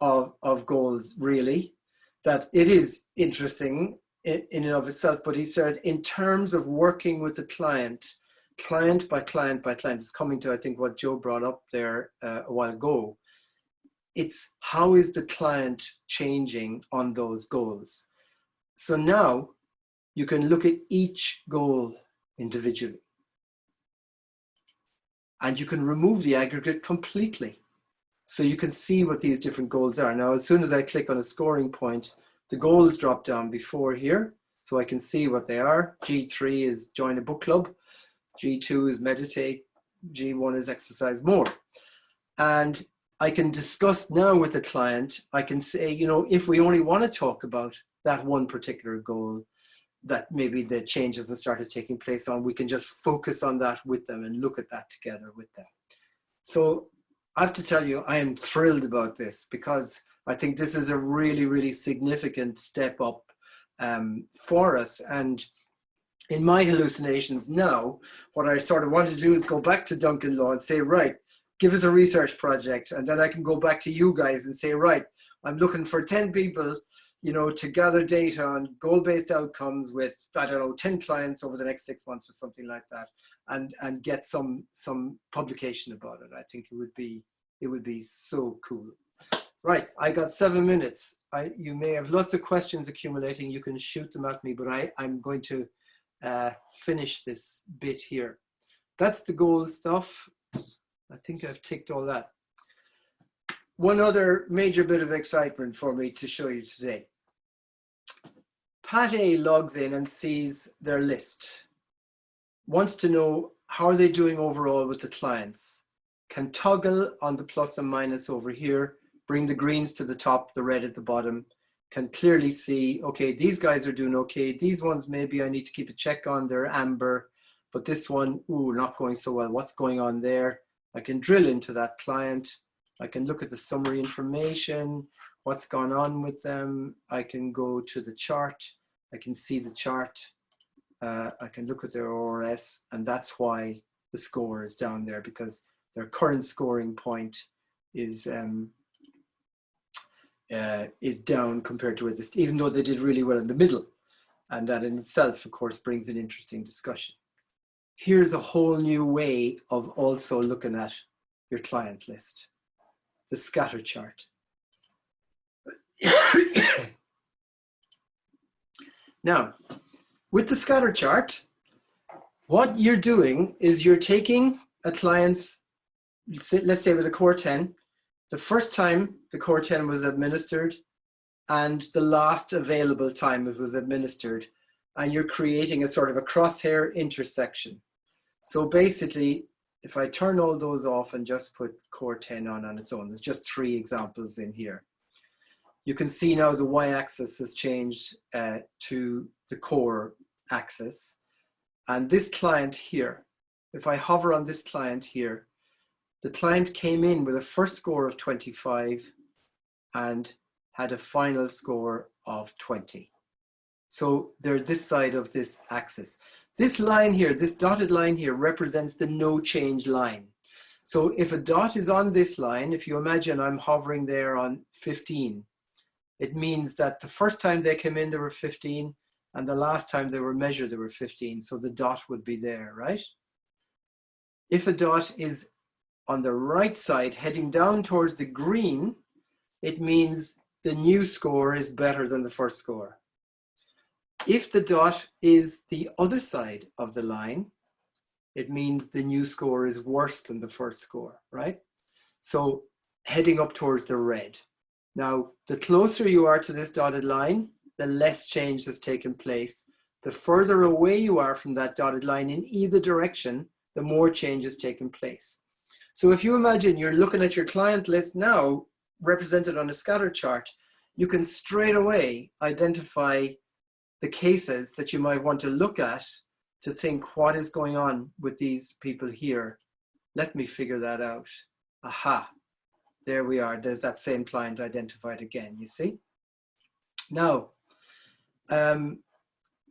S1: of goals, really, that it is interesting in and of itself, but he said in terms of working with the client by client by client, it's coming to, I think, what Joe brought up there a while ago. It's how is the client changing on those goals? So now you can look at each goal individually. And you can remove the aggregate completely. So you can see what these different goals are. Now, as soon as I click on a scoring point, the goals drop down before here, so I can see what they are. G3 is join a book club. G2 is meditate. G1 is exercise more. And I can discuss now with the client, I can say, you know, if we only want to talk about that one particular goal that maybe the change hasn't started taking place on, we can just focus on that with them and look at that together with them. So I have to tell you, I am thrilled about this because I think this is a really, really significant step up for us. And in my hallucinations now, what I sort of want to do is go back to Duncan Law and say, right, give us a research project. And then I can go back to you guys and say, right, I'm looking for 10 people, you know, to gather data on goal-based outcomes with, I don't know, 10 clients over the next 6 months or something like that, and get some publication about it. I think it would be so cool. Right, I got 7 minutes. You may have lots of questions accumulating. You can shoot them at me, but I'm going to finish this bit here. That's the goal stuff. I think I've ticked all that. One other major bit of excitement for me to show you today. Pat A logs in and sees their list, wants to know how are they doing overall with the clients, can toggle on the plus and minus over here, bring the greens to the top, the red at the bottom, can clearly see, okay, these guys are doing okay. These ones, maybe I need to keep a check on, they're amber, but this one, ooh, not going so well. What's going on there? I can drill into that client. I can look at the summary information, what's gone on with them. I can go to the chart. I can see the chart. I can look at their ORS, and that's why the score is down there, because their current scoring point is down compared to it, even though they did really well in the middle. And that in itself, of course, brings an interesting discussion. Here's a whole new way of also looking at your client list, the scatter chart. Now, with the scatter chart, what you're doing is you're taking a client's, let's say with a core 10, the first time the core 10 was administered and the last available time it was administered, and you're creating a sort of a crosshair intersection. So basically, if I turn all those off and just put core 10 on its own, there's just 3 examples in here. You can see now the y-axis has changed to the core axis. And this client here, if I hover on this client here, the client came in with a first score of 25 and had a final score of 20. So they're this side of this axis. This line here, this dotted line here, represents the no change line. So if a dot is on this line, if you imagine I'm hovering there on 15, it means that the first time they came in, they were 15, and the last time they were measured, they were 15. So the dot would be there, right? If a dot is on the right side, heading down towards the green, it means the new score is better than the first score. If the dot is the other side of the line, it means the new score is worse than the first score, right? So heading up towards the red. Now, the closer you are to this dotted line, the less change has taken place. The further away you are from that dotted line in either direction, the more change has taken place. So if you imagine you're looking at your client list now, represented on a scatter chart, you can straight away identify the cases that you might want to look at to think what is going on with these people here. Let me figure that out. Aha. There we are. There's that same client identified again, you see? Now,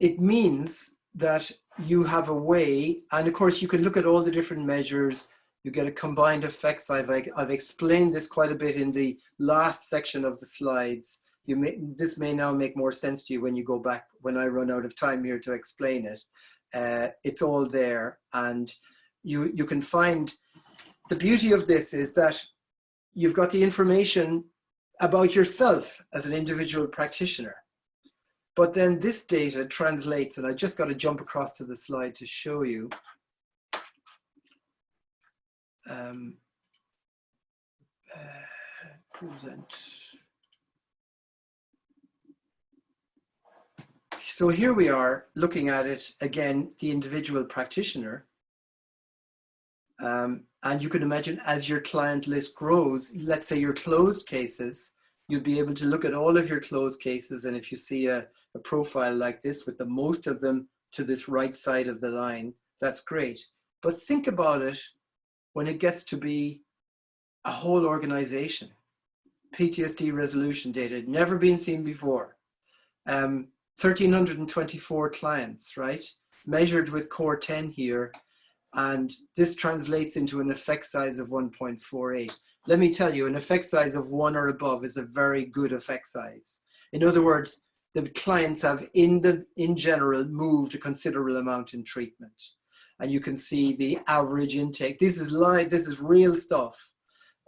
S1: it means that you have a way, and of course you can look at all the different measures. You get a combined effects. I've explained this quite a bit in the last section of the slides. This may now make more sense to you when you go back, when I run out of time here to explain it. It's all there, and you can find, the beauty of this is that you've got the information about yourself as an individual practitioner. But then this data translates, and I just got to jump across to the slide to show you. present. So here we are looking at it again, the individual practitioner. And you can imagine as your client list grows, let's say your closed cases, you'll be able to look at all of your closed cases. And if you see a profile like this with the most of them to this right side of the line, that's great. But think about it when it gets to be a whole organization. PTSD resolution data, never been seen before. 1,324 clients, right? Measured with core 10 here. And this translates into an effect size of 1.48. Let me tell you, an effect size of 1 or above is a very good effect size. In other words, the clients have in general moved a considerable amount in treatment. And you can see the average intake. This is live, this is real stuff.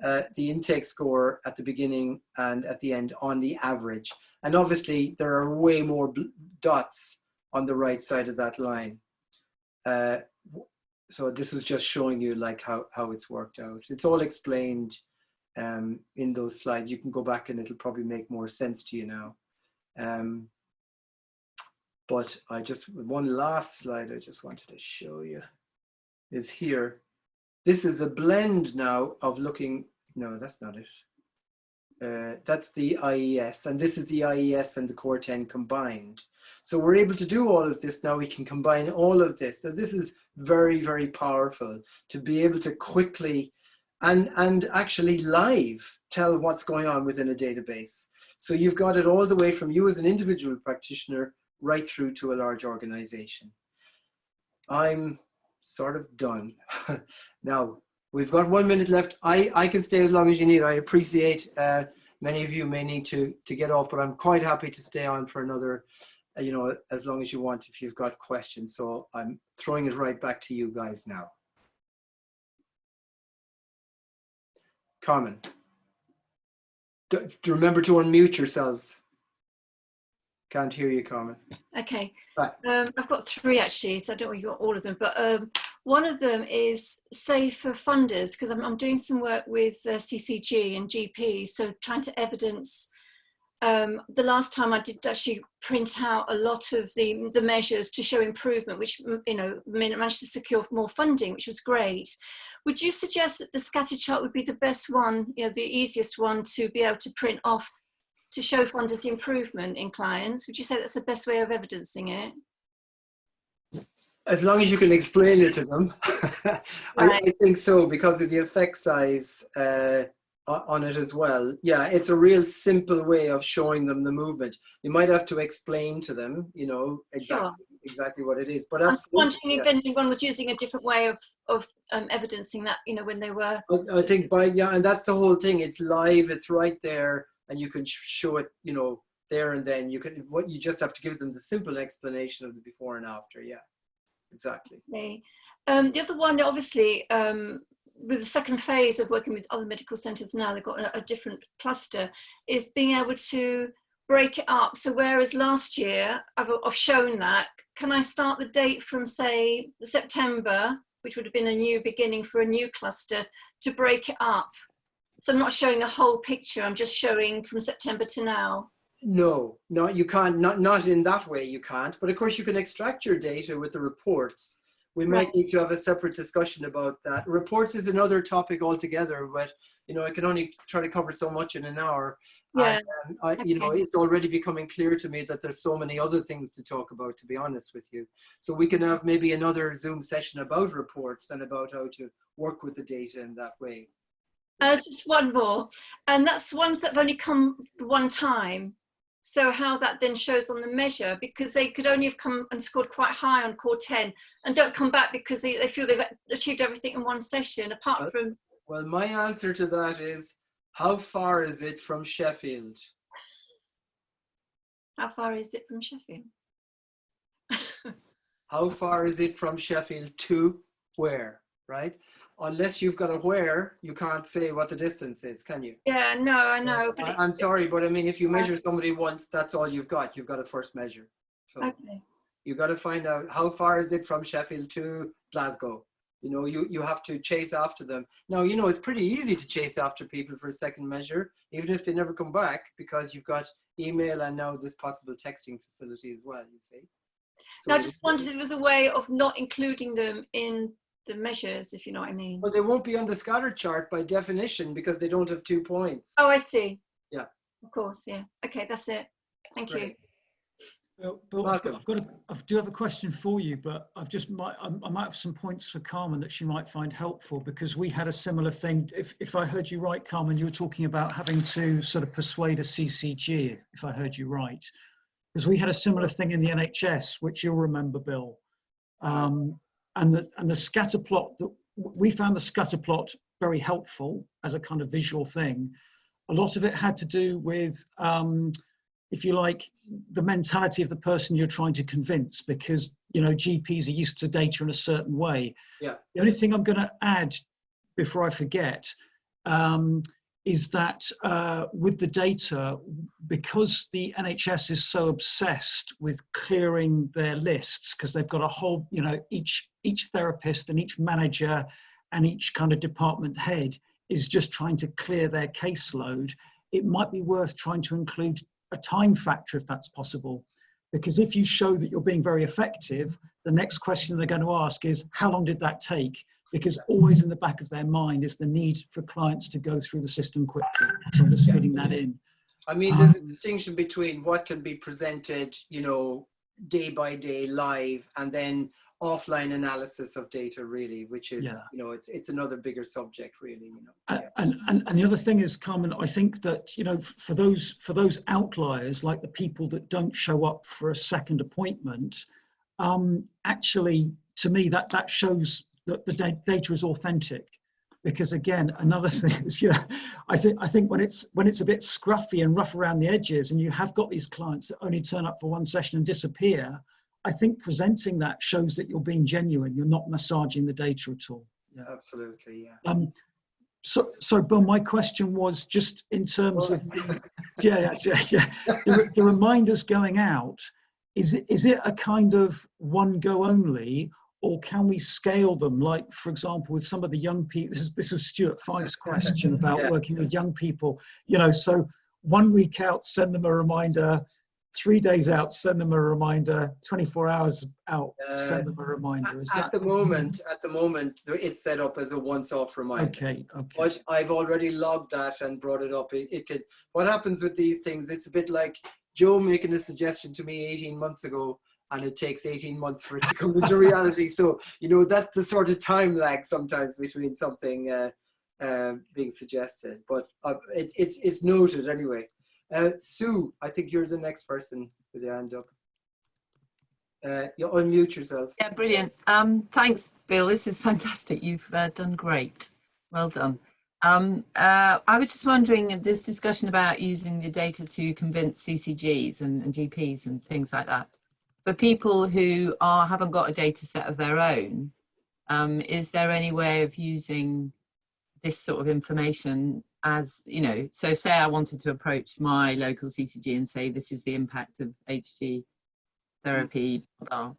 S1: The intake score at the beginning and at the end on the average. And obviously there are way more dots on the right side of that line. So this is just showing you like how it's worked out. It's all explained in those slides. You can go back and it'll probably make more sense to you now. But one last slide I just wanted to show you is here. This is a blend now of looking, no, that's not it. That's the IES, and this is the IES and the core 10 combined. So we're able to do all of this now. We can combine all of this. So this is very, very powerful to be able to quickly and actually live tell what's going on within a database. So you've got it all the way from you as an individual practitioner right through to a large organization. I'm sort of done. Now, we've got 1 minute left. I can stay as long as you need. I appreciate many of you may need to get off, but I'm quite happy to stay on for another, as long as you want if you've got questions. So I'm throwing it right back to you guys now. Carmen, remember to unmute yourselves. Can't hear you, Carmen.
S4: Okay.
S1: Right.
S4: I've got 3 actually, so I don't know if you got all of them, but one of them is say for funders, because I'm doing some work with CCG and GPs, so trying to evidence. The last time I did actually print out a lot of the measures to show improvement, which managed to secure more funding, which was great. Would you suggest that the scatter chart would be the best one, the easiest one to be able to print off to show funders improvement in clients? Would you say that's the best way of evidencing it?
S1: As long as you can explain it to them.
S4: Right.
S1: I think so, because of the effect size on it as well. Yeah, it's a real simple way of showing them the movement. You might have to explain to them, exactly what it is. But
S4: I'm
S1: absolutely,
S4: wondering if anyone was using a different way of evidencing that, when they were.
S1: I think and that's the whole thing. It's live, it's right there, and you can show it, there and then. You just have to give them the simple explanation of the before and after. Yeah, exactly.
S4: Okay. The other one, obviously, with the second phase of working with other medical centres now, they've got a different cluster, is being able to break it up. So whereas last year I've shown that, can I start the date from, say, September, which would have been a new beginning for a new cluster, to break it up? So I'm not showing the whole picture, I'm just showing from September to now.
S1: No, you can't, not in that way you can't, but of course you can extract your data with the reports. We might need to have a separate discussion about that. Reports is another topic altogether, but I can only try to cover so much in an hour.
S4: Yeah.
S1: And it's already becoming clear to me that there's so many other things to talk about, to be honest with you. So we can have maybe another Zoom session about reports and about how to work with the data in that way.
S4: Just one more, and that's ones that have only come one time. So how that then shows on the measure, because they could only have come and scored quite high on core 10 and don't come back because they feel they've achieved everything in one session, apart from...
S1: Well, my answer to that is, how far is it from Sheffield?
S4: How far is it from Sheffield?
S1: How far is it from Sheffield to where, right? Unless you've got a where, you can't say what the distance is, can you?
S4: Yeah, no, I know. But
S1: I'm sorry, but I mean, if you measure somebody once, that's all you've got. You've got to first measure. So
S4: okay.
S1: You've got to find out how far is it from Sheffield to Glasgow. You know, you have to chase after them. Now, you know, it's pretty easy to chase after people for a second measure, even if they never come back, because you've got email and now this possible texting facility as well, you see. So
S4: now, I just wondered if there was a way of not including them in the measures, if you know what I mean.
S1: Well, they won't be on the scatter chart by definition because they don't have 2 points.
S4: Oh, I see.
S1: Yeah.
S4: Of course, yeah. Okay, that's it. Thank you.
S5: Bill, I do have a question for you, but I might have some points for Carmen that she might find helpful, because we had a similar thing. If I heard you right, Carmen, you were talking about having to sort of persuade a CCG, if I heard you right, because we had a similar thing in the NHS, which you'll remember, Bill. And the scatter plot, we found the scatter plot very helpful as a kind of visual thing. A lot of it had to do with, if you like, the mentality of the person you're trying to convince, because, you know, GPs are used to data in a certain way.
S1: Yeah.
S5: The only thing I'm going to add before I forget is that with the data, because the NHS is so obsessed with clearing their lists, because they've got a whole, you know, each therapist and each manager and each kind of department head is just trying to clear their caseload, it might be worth trying to include a time factor if that's possible. Because if you show that you're being very effective, the next question they're going to ask is, how long did that take? Because always in the back of their mind is the need for clients to go through the system quickly. So I'm just feeding that in.
S1: I mean, there's a distinction between what can be presented, you know, day by day live, and then offline analysis of data, really, which is, you know, it's another bigger subject, really, you know.
S5: And the other thing is, Carmen, I think that, you know, for those outliers, like the people that don't show up for a second appointment, actually, to me, that shows that the data is authentic. Because again, another thing is, you know, I think when it's a bit scruffy and rough around the edges, and you have got these clients that only turn up for one session and disappear, I think presenting that shows that you're being genuine. You're not massaging the data at all. Yeah.
S1: Absolutely, yeah.
S5: So Bill, my question was just in terms of the reminders going out. Is it a kind of one go only, or can we scale them? Like, for example, with some of the young people, this was Stuart Five's question about working with young people, you know, so 1 week out, send them a reminder, 3 days out, send them a reminder, 24 hours out, send them a reminder.
S1: At the moment, it's set up as a once-off reminder.
S5: Okay.
S1: But I've already logged that and brought it up. It could, what happens with these things, it's a bit like Joe making a suggestion to me 18 months ago, and it takes 18 months for it to come into reality. So, you know, that's the sort of time lag sometimes between something being suggested. But it's noted anyway. Sue, I think you're the next person with your hand up. You unmute yourself.
S6: Yeah, brilliant. Thanks, Bill. This is fantastic. You've done great. Well done. I was just wondering, this discussion about using the data to convince CCGs and GPs and things like that. For people who haven't got a data set of their own, is there any way of using this sort of information as, you know, so say I wanted to approach my local CCG and say, this is the impact of HG therapy, blah,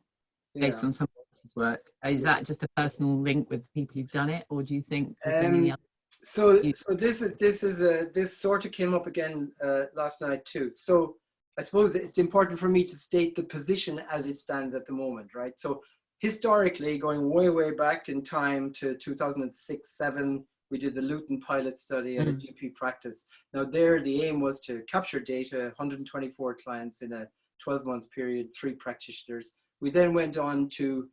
S6: based on someone else's work. Is that just a personal link with people who've done it, or do you think there's any other?
S1: So this sort of came up again last night too. So I suppose it's important for me to state the position as it stands at the moment, right? So historically, going way back in time to 2006-07, we did the Luton pilot study at a GP practice. Now there, the aim was to capture data, 124 clients in a 12-month period, 3 practitioners. We then went on to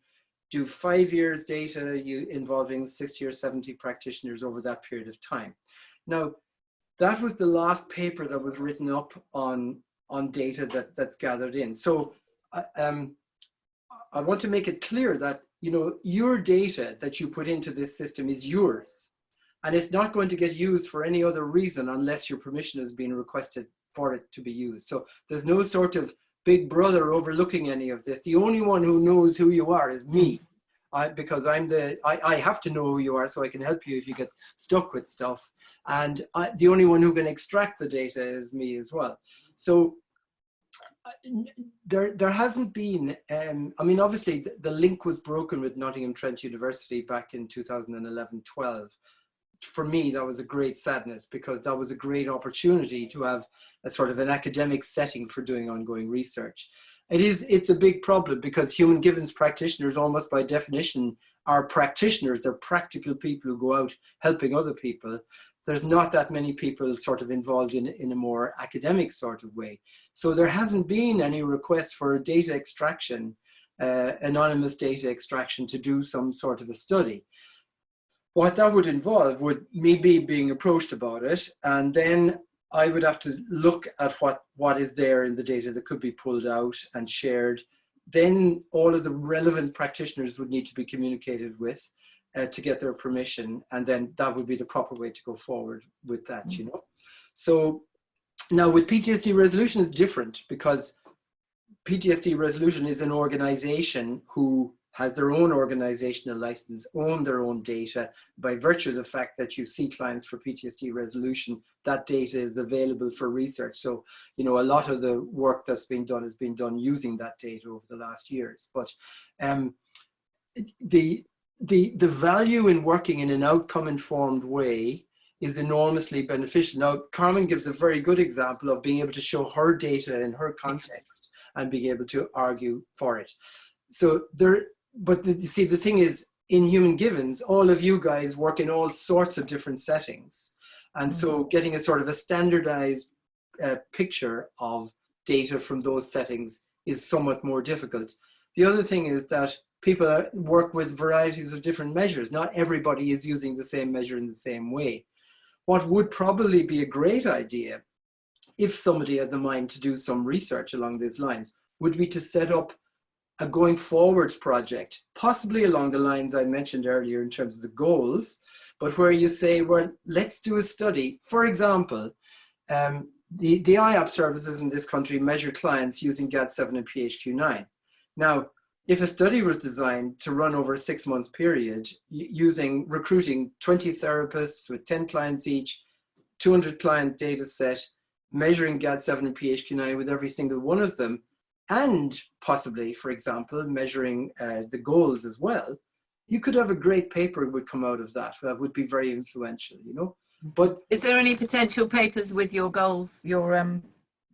S1: do 5 years data involving 60 or 70 practitioners over that period of time. Now, that was the last paper that was written up on data that's gathered in. So I want to make it clear that, you know, your data that you put into this system is yours. And it's not going to get used for any other reason unless your permission has been requested for it to be used. So there's no sort of big brother overlooking any of this. The only one who knows who you are is me, because I have to know who you are so I can help you if you get stuck with stuff. And the only one who can extract the data is me as well. So there hasn't been, I mean, obviously the link was broken with Nottingham Trent University back in 2011-12. For me, that was a great sadness, because that was a great opportunity to have a sort of an academic setting for doing ongoing research. It's a big problem, because human givens practitioners, almost by definition, are practitioners. They're practical people who go out helping other people. There's not that many people sort of involved in a more academic sort of way. So there hasn't been any request for data extraction, anonymous data extraction, to do some sort of a study. What that would involve would me being approached about it, and then I would have to look at what is there in the data that could be pulled out and shared. Then all of the relevant practitioners would need to be communicated with to get their permission, and then that would be the proper way to go forward with that, you know. So now with PTSD resolution is different, because PTSD resolution is an organization who has their own organizational license, own their own data. By virtue of the fact that you see clients for PTSD resolution, that data is available for research. So, you know, a lot of the work that's been done has been done using that data over the last years. But the value in working in an outcome-informed way is enormously beneficial. Now, Carmen gives a very good example of being able to show her data in her context and being able to argue for it. So you see, the thing is, in human givens, all of you guys work in all sorts of different settings. And so getting a sort of a standardized picture of data from those settings is somewhat more difficult. The other thing is that people work with varieties of different measures. Not everybody is using the same measure in the same way. What would probably be a great idea, if somebody had the mind to do some research along these lines, would be to set up a going forwards project, possibly along the lines I mentioned earlier in terms of the goals, but where you say, well, let's do a study. For example, the IOP services in this country measure clients using GAD-7 and PHQ-9. Now, if a study was designed to run over a 6-month period, recruiting 20 therapists with 10 clients each, 200 client data set, measuring GAD-7 and PHQ-9 with every single one of them, and possibly, for example, measuring the goals as well, you could have a great paper that would come out of that. That would be very influential, you know. But
S6: is there any potential papers with your goals, your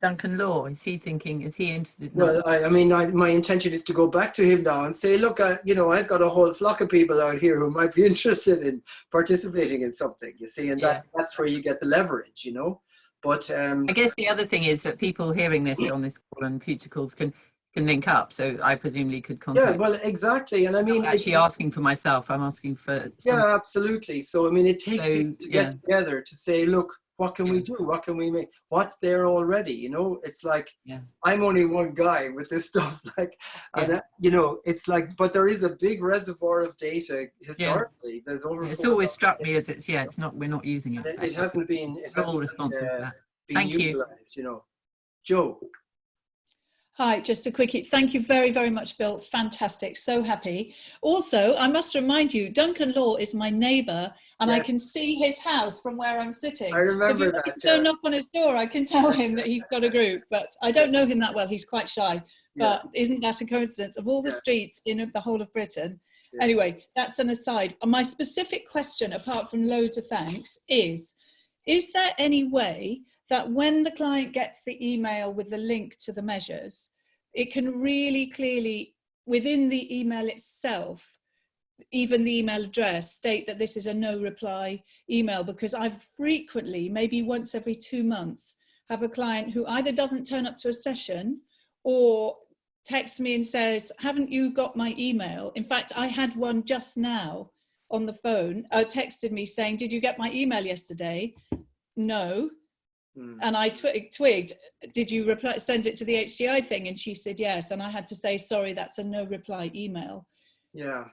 S6: Duncan Law? Is he interested?
S1: Well, I mean, my intention is to go back to him now and say, look, you know, I've got a whole flock of people out here who might be interested in participating in something, you see, and that's where you get the leverage, you know. But
S6: I guess the other thing is that people hearing this on this call and future calls can link up. So I presumably could contact.
S1: Yeah, well, exactly. And I mean,
S6: actually asking for myself, I'm asking for.
S1: Yeah, absolutely. So I mean, it takes people to get together to say, look, what can we do? What can we make? What's there already? You know, it's like, I'm only one guy with this stuff. Like, and you know, it's like, but there is a big reservoir of data historically. There's over.
S6: It's always struck me as it's not. We're not using it.
S1: It hasn't been. It hasn't
S6: all responsible for that. Thank
S1: utilized, you know. Joe.
S3: Hi, just a quickie. Thank you very, very much, Bill. Fantastic. So happy. Also, I must remind you, Duncan Law is my neighbour, and I can see his house from where I'm sitting.
S1: I remember that.
S3: So if you knock on his door, I can tell him that he's got a group, but I don't know him that well. He's quite shy. But isn't that a coincidence? Of all the streets in the whole of Britain. Anyway, that's an aside. My specific question, apart from loads of thanks, is there any way that when the client gets the email with the link to the measures, it can really clearly, within the email itself, even the email address, state that this is a no reply email? Because I've frequently, maybe once every 2 months, have a client who either doesn't turn up to a session or texts me and says, haven't you got my email? In fact, I had one just now on the phone, texted me saying, did you get my email yesterday? No. And I twigged, did you send it to the HGI thing? And she said yes. And I had to say, sorry, that's a no reply email.
S1: Yeah.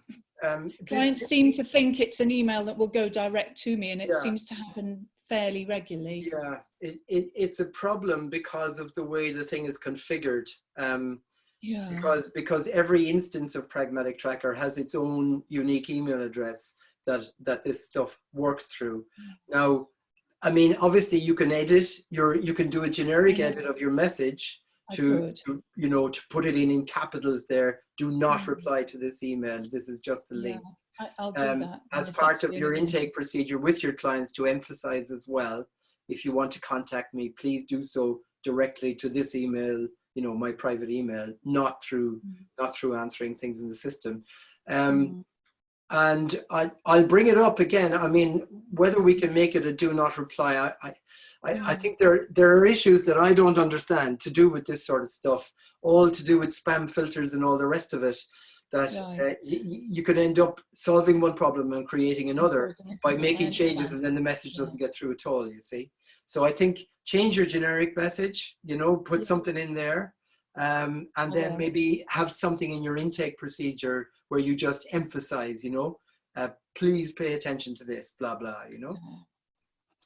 S3: Clients seem to think it's an email that will go direct to me, and it seems to happen fairly regularly.
S1: Yeah, it's a problem because of the way the thing is configured. Because every instance of Pragmatic Tracker has its own unique email address that this stuff works through. Now, I mean, obviously you can edit you can do a generic edit of your message to you know, to put it in capitals there. Do not reply to this email. This is just the link.
S3: I'll do that.
S1: As part of your intake procedure with your clients, to emphasize as well, if you want to contact me, please do so directly to this email, you know, my private email, not through answering things in the system. And I'll bring it up again. I mean, whether we can make it a do not reply, I think there are issues that I don't understand to do with this sort of stuff, all to do with spam filters and all the rest of it, that you could end up solving one problem and creating another by making changes, and then the message doesn't get through at all, you see. So I think change your generic message, you know, put something in there, and then maybe have something in your intake procedure where you just emphasize, you know, please pay attention to this, blah, blah, you know.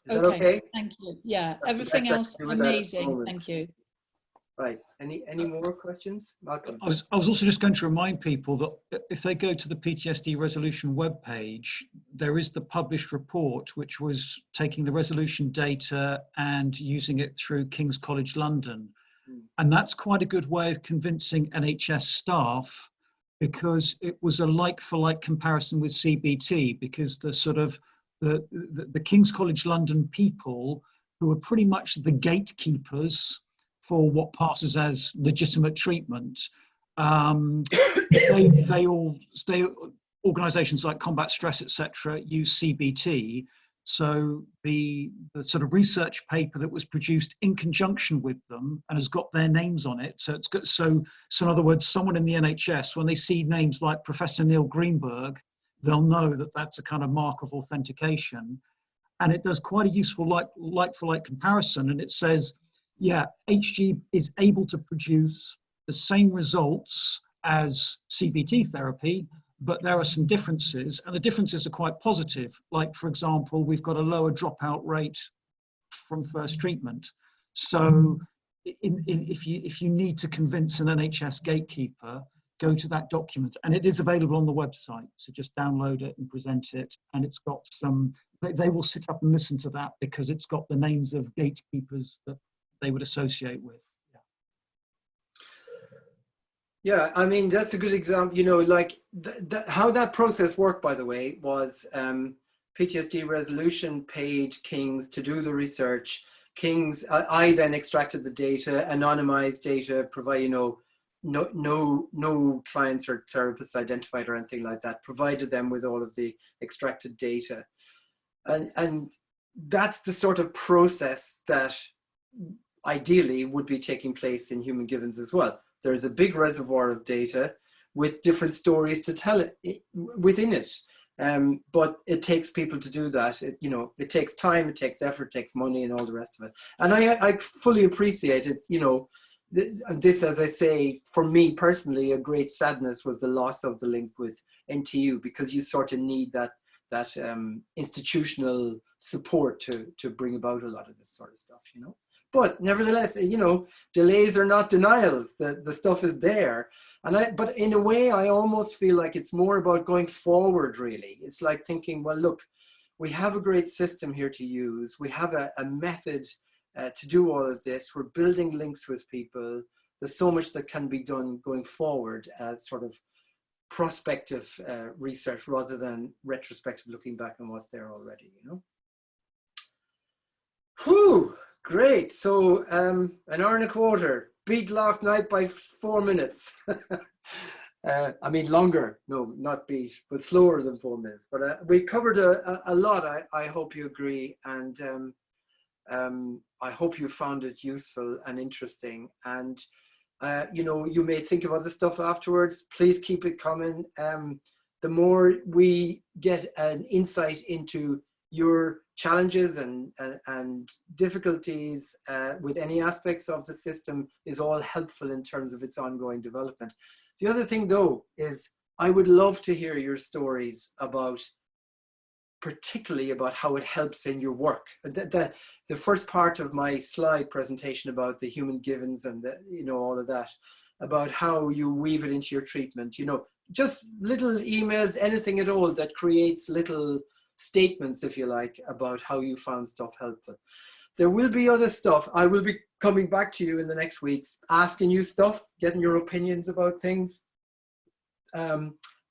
S1: Is that okay?
S3: Thank you. Yeah, everything else amazing. Thank you.
S1: Right. Any more questions, Malcolm?
S5: I was also just going to remind people that if they go to the PTSD resolution webpage, there is the published report, which was taking the resolution data and using it through King's College London. And that's quite a good way of convincing NHS staff, because it was a like-for-like comparison with CBT, because the sort of the King's College London people, who are pretty much the gatekeepers for what passes as legitimate treatment, organisations like Combat Stress, etc., use CBT. So the sort of research paper that was produced in conjunction with them and has got their names on it. So it's good. So in other words, someone in the NHS, when they see names like Professor Neil Greenberg, they'll know that that's a kind of mark of authentication. And it does quite a useful like-for-like comparison. And it says, yeah, HG is able to produce the same results as CBT therapy, but there are some differences, and the differences are quite positive. Like, for example, we've got a lower dropout rate from first treatment. So if you need to convince an NHS gatekeeper, go to that document, and it is available on the website. So just download it and present it, and it's got some, they will sit up and listen to that because it's got the names of gatekeepers that they would associate with.
S1: Yeah, I mean, that's a good example, you know, like how that process worked, by the way, was PTSD resolution paid King's to do the research. King's, I then extracted the data, anonymized data, provide, you know, no clients or therapists identified or anything like that, provided them with all of the extracted data. And that's the sort of process that ideally would be taking place in human givens as well. There is a big reservoir of data with different stories to tell it within it. But it takes people to do that. You know, it takes time, it takes effort, it takes money and all the rest of it. And I fully appreciate it. You know, this, as I say, for me personally, a great sadness was the loss of the link with NTU, because you sort of need that institutional support to bring about a lot of this sort of stuff, you know. But nevertheless, you know, delays are not denials. The stuff is there. But in a way, I almost feel like it's more about going forward, really. It's like thinking, well, look, we have a great system here to use. We have a method to do all of this. We're building links with people. There's so much that can be done going forward as sort of prospective research rather than retrospective looking back on what's there already, you know. Whew. Great. So an hour and a quarter. Beat last night by 4 minutes. I mean longer. No, not beat, but slower than 4 minutes. But we covered a lot. I hope you agree, and I hope you found it useful and interesting. And you know, you may think of other stuff afterwards. Please keep it coming. The more we get an insight into your challenges and difficulties with any aspects of the system is all helpful in terms of its ongoing development. The other thing, though, is I would love to hear your stories about, particularly about how it helps in your work. The first part of my slide presentation about the human givens and the, you know, all of that, about how you weave it into your treatment, you know, just little emails, anything at all that creates little statements, if you like, about how you found stuff helpful. There will be other stuff. I will be coming back to you in the next weeks, asking you stuff, getting your opinions about things,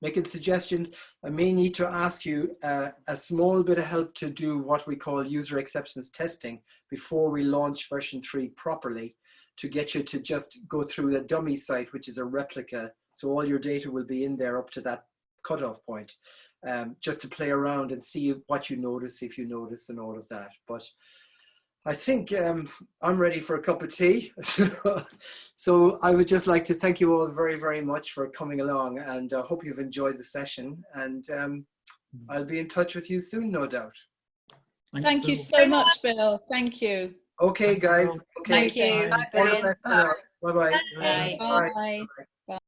S1: making suggestions. I may need to ask you a small bit of help to do what we call user acceptance testing before we launch version 3 properly, to get you to just go through a dummy site, which is a replica. So all your data will be in there up to that cutoff point, just to play around and see what you notice, if you notice, and all of that. But I think I'm ready for a cup of tea. So I would just like to thank you all very, very much for coming along, and I hope you've enjoyed the session, and I'll be in touch with you soon, no doubt.
S3: Thank you so much, Bill. Thank you.
S1: Okay, guys. Okay.
S3: Thank you.
S1: All the best for now. Bye-bye.
S3: Bye. Bye.